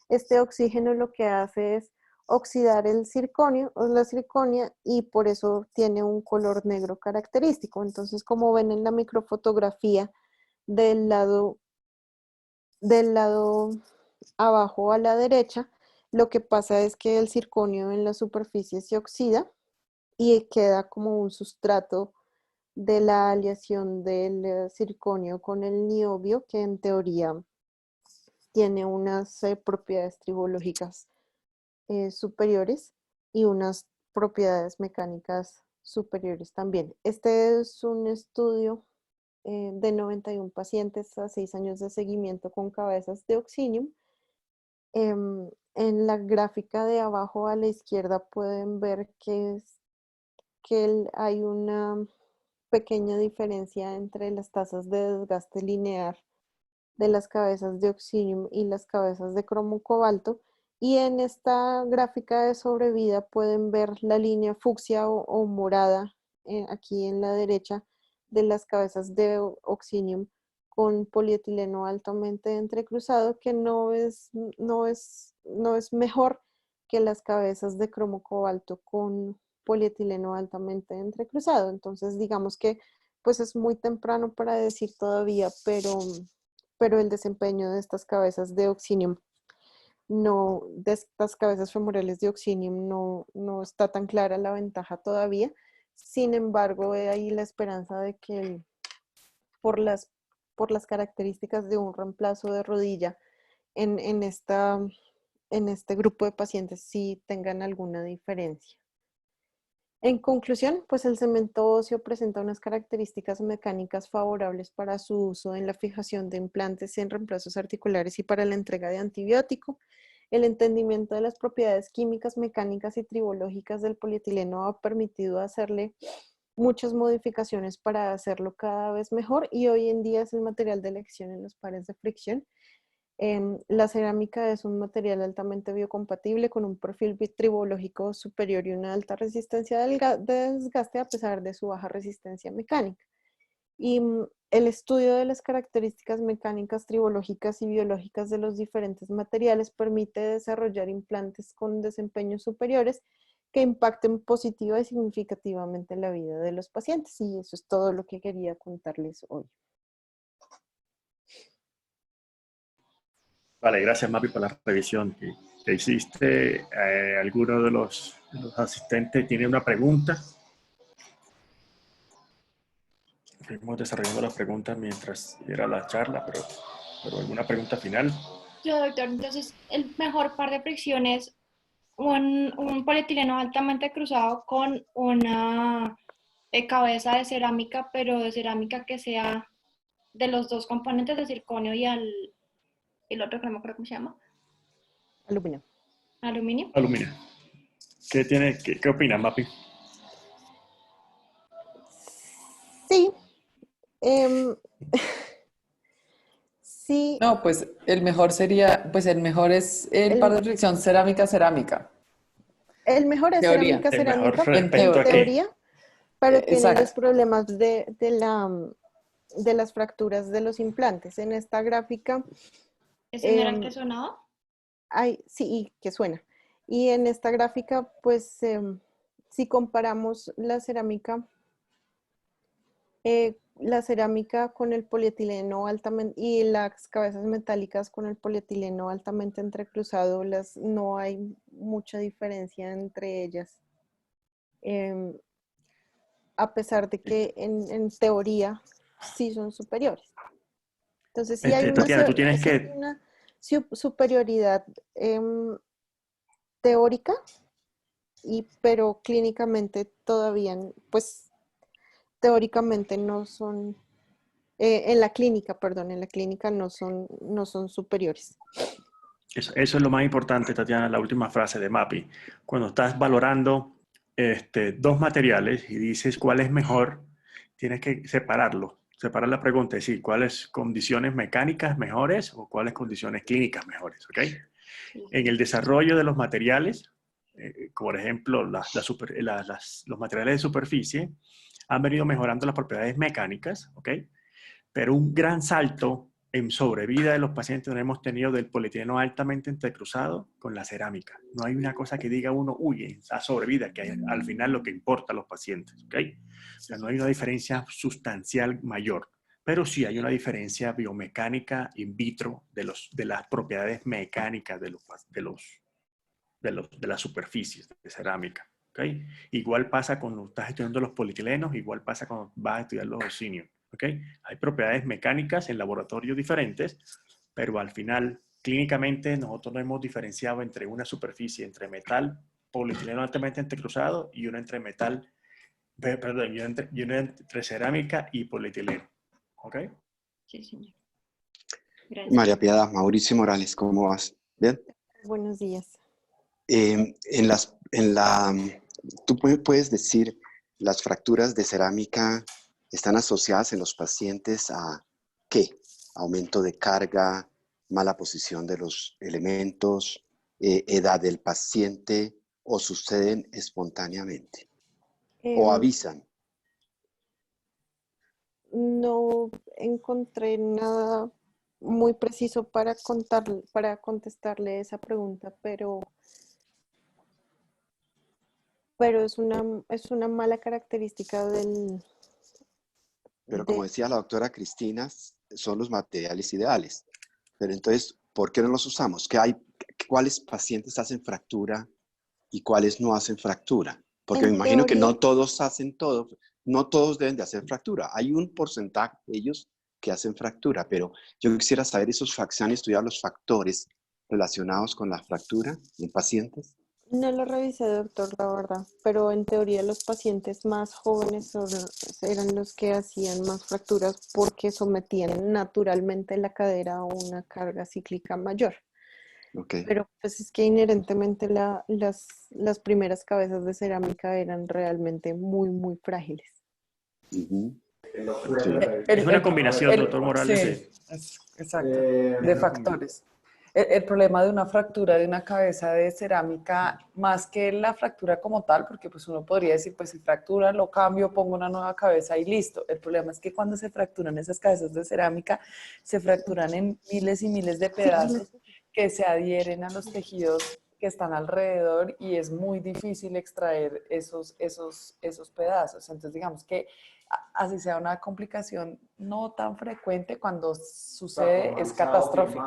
Este oxígeno lo que hace es oxidar el circonio o la circonia y por eso tiene un color negro característico. Entonces, como ven en la microfotografía del lado abajo a la derecha, lo que pasa es que el circonio en la superficie se oxida y queda como un sustrato de la aleación del circonio con el niobio, que en teoría tiene unas propiedades tribológicas superiores y unas propiedades mecánicas superiores también. Este es un estudio de 91 pacientes a 6 años de seguimiento con cabezas de oxinium. En la gráfica de abajo a la izquierda pueden ver que hay una pequeña diferencia entre las tasas de desgaste lineal de las cabezas de oxinium y las cabezas de cromo cobalto. Y en esta gráfica de sobrevida pueden ver la línea fucsia o morada aquí en la derecha de las cabezas de oxinium con polietileno altamente entrecruzado, que no es mejor que las cabezas de cromo cobalto con polietileno altamente entrecruzado. Entonces digamos que pues es muy temprano para decir todavía, pero el desempeño de estas cabezas de oxinium de estas cabezas femorales de oxinium no está tan clara la ventaja todavía. Sin embargo, hay ahí la esperanza de que por las características de un reemplazo de rodilla en este grupo de pacientes sí tengan alguna diferencia. En conclusión, pues el cemento óseo presenta unas características mecánicas favorables para su uso en la fijación de implantes en reemplazos articulares y para la entrega de antibiótico. El entendimiento de las propiedades químicas, mecánicas y tribológicas del polietileno ha permitido hacerle muchas modificaciones para hacerlo cada vez mejor y hoy en día es el material de elección en los pares de fricción. La cerámica es un material altamente biocompatible con un perfil tribológico superior y una alta resistencia de desgaste a pesar de su baja resistencia mecánica. Y el estudio de las características mecánicas, tribológicas y biológicas de los diferentes materiales permite desarrollar implantes con desempeños superiores que impacten positiva y significativamente en la vida de los pacientes. Y eso es todo lo que quería contarles hoy. Vale, gracias Mapi por la revisión que hiciste. ¿Alguno de los asistentes tiene una pregunta? Seguimos desarrollando las preguntas mientras era la charla, pero ¿alguna pregunta final? Yo, doctor, entonces el mejor par de fricción es un polietileno altamente cruzado con una cabeza de cerámica, pero de cerámica que sea de los dos componentes de circonio y el otro que no me acuerdo cómo se llama. Aluminio. Aluminio. Aluminio. ¿Qué opinas, Mapi? Sí. Sí. No, pues el mejor sería, pues el mejor es el par de fricción cerámica-cerámica. El mejor es Teoría. cerámica-cerámica El mejor en teoría, pero tiene Exacto. los problemas de las fracturas de los implantes. En esta gráfica, ¿Ese no era el que sonaba? Sí, que suena. Y en esta gráfica, pues, si comparamos la cerámica con el polietileno altamente y las cabezas metálicas con el polietileno altamente entrecruzado, no hay mucha diferencia entre ellas. A pesar de que en teoría sí son superiores. Entonces sí hay Tatiana, tú tienes una superioridad teórica, pero clínicamente todavía teóricamente no son, en la clínica, perdón, en la clínica no son superiores. Eso es lo más importante, Tatiana, la última frase de MAPI. Cuando estás valorando dos materiales y dices cuál es mejor, tienes que separarlo. Separar la pregunta, es decir, cuáles condiciones mecánicas mejores o cuáles condiciones clínicas mejores, ¿ok? En el desarrollo de los materiales, por ejemplo, los materiales de superficie han venido mejorando las propiedades mecánicas, ¿ok? Pero un gran salto en sobrevida de los pacientes no hemos tenido del polietileno altamente entrecruzado con la cerámica. No hay una cosa que diga uno, uy, esa sobrevida, que es al final lo que importa a los pacientes, ¿ok? O sea, no hay una diferencia sustancial mayor, pero sí hay una diferencia biomecánica in vitro de las propiedades mecánicas de las superficies de cerámica, ¿ok? Igual pasa cuando estás estudiando los polietilenos, igual pasa cuando vas a estudiar los osinios. ¿Okay? Hay propiedades mecánicas en laboratorios diferentes, pero al final, clínicamente, nosotros no hemos diferenciado entre una superficie entre metal, polietileno altamente entrecruzado y una entre metal, perdón, y una entre cerámica y polietileno. ¿Ok? Sí, señor. Gracias. María Piedad, Mauricio Morales, ¿cómo vas? ¿Bien? Buenos días. ¿Tú puedes decir las fracturas de cerámica están asociadas en los pacientes a qué? Aumento de carga, mala posición de los elementos, edad del paciente, o suceden espontáneamente, o avisan. No encontré nada muy preciso para contestarle esa pregunta, pero es una mala característica Pero como decía la doctora Cristina, son los materiales ideales. Pero entonces, ¿por qué no los usamos? ¿Cuáles pacientes hacen fractura y cuáles no hacen fractura? Porque me imagino que no todos hacen todo, no todos deben de hacer fractura. Hay un porcentaje de ellos que hacen fractura, pero yo quisiera saber se han estudiado los factores relacionados con la fractura en pacientes. No lo revisé, doctor, la verdad, pero en teoría los pacientes más jóvenes eran los que hacían más fracturas porque sometían naturalmente la cadera a una carga cíclica mayor. Okay. Pero pues es que inherentemente las primeras cabezas de cerámica eran realmente muy, muy frágiles. Uh-huh. Sí. Es una combinación, doctor Morales. Sí, exacto, de factores. El problema de una fractura de una cabeza de cerámica, más que la fractura como tal, porque pues uno podría decir, pues si fractura, lo cambio, pongo una nueva cabeza y listo. El problema es que cuando se fracturan esas cabezas de cerámica, se fracturan en miles y miles de pedazos que se adhieren a los tejidos que están alrededor y es muy difícil extraer esos pedazos. Entonces, digamos que así sea una complicación no tan frecuente, cuando sucede es catastrófica.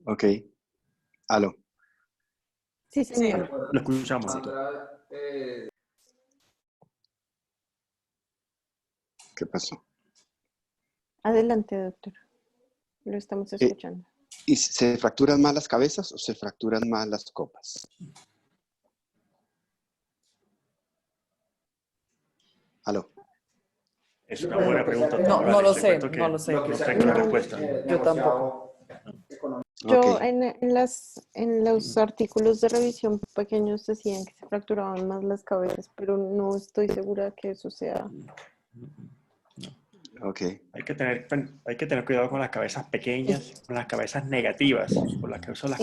Ok. ¿Aló? Sí, señor. Lo escuchamos. ¿Qué pasó? Adelante, doctor. Lo estamos escuchando. ¿Y se fracturan más las cabezas o se fracturan más las copas? ¿Aló? Es una buena pregunta. No lo sé, no lo sé. No tengo la respuesta. Yo tampoco. Yo en los artículos de revisión pequeños decían que se fracturaban más las cabezas, pero no estoy segura que eso sea. Okay. Hay que tener cuidado con las cabezas pequeñas, con las cabezas negativas. Por las cabezas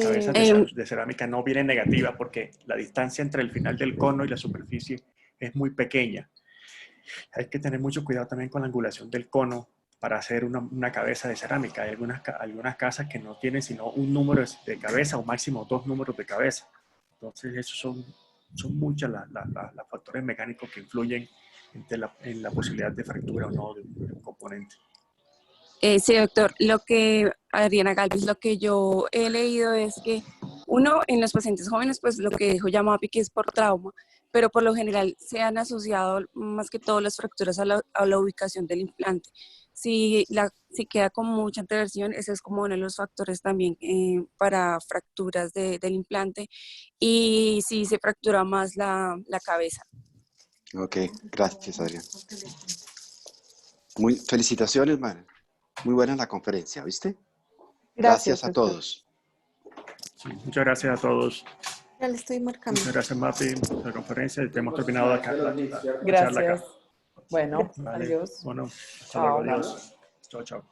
de cerámica no vienen negativas porque la distancia entre el final del cono y la superficie es muy pequeña. Hay que tener mucho cuidado también con la angulación del cono para hacer una cabeza de cerámica. Hay algunas casas que no tienen sino un número de cabeza o máximo 2 números de cabeza. Entonces esos son muchos los factores mecánicos que influyen en la posibilidad de fractura o no de un componente. Sí, doctor. Adriana Galvis, lo que yo he leído es que uno, en los pacientes jóvenes, pues lo que dijo ya Mapi, que es por trauma, pero por lo general se han asociado más que todo las fracturas a la ubicación del implante. Si queda con mucha anteversión, ese es como uno de los factores también para fracturas del implante. Y si se fractura más la cabeza. Ok, gracias, Adrián. Felicitaciones, man. Muy buena la conferencia, ¿viste? Gracias a doctor. todos. Sí, muchas gracias a todos. Ya le estoy marcando. Muchas gracias, Mapi, por la conferencia. Y hemos terminado acá la charla acá. Gracias. Bueno, Vale. adiós. Bueno, hasta Chao. luego. Adiós. Chao, chao.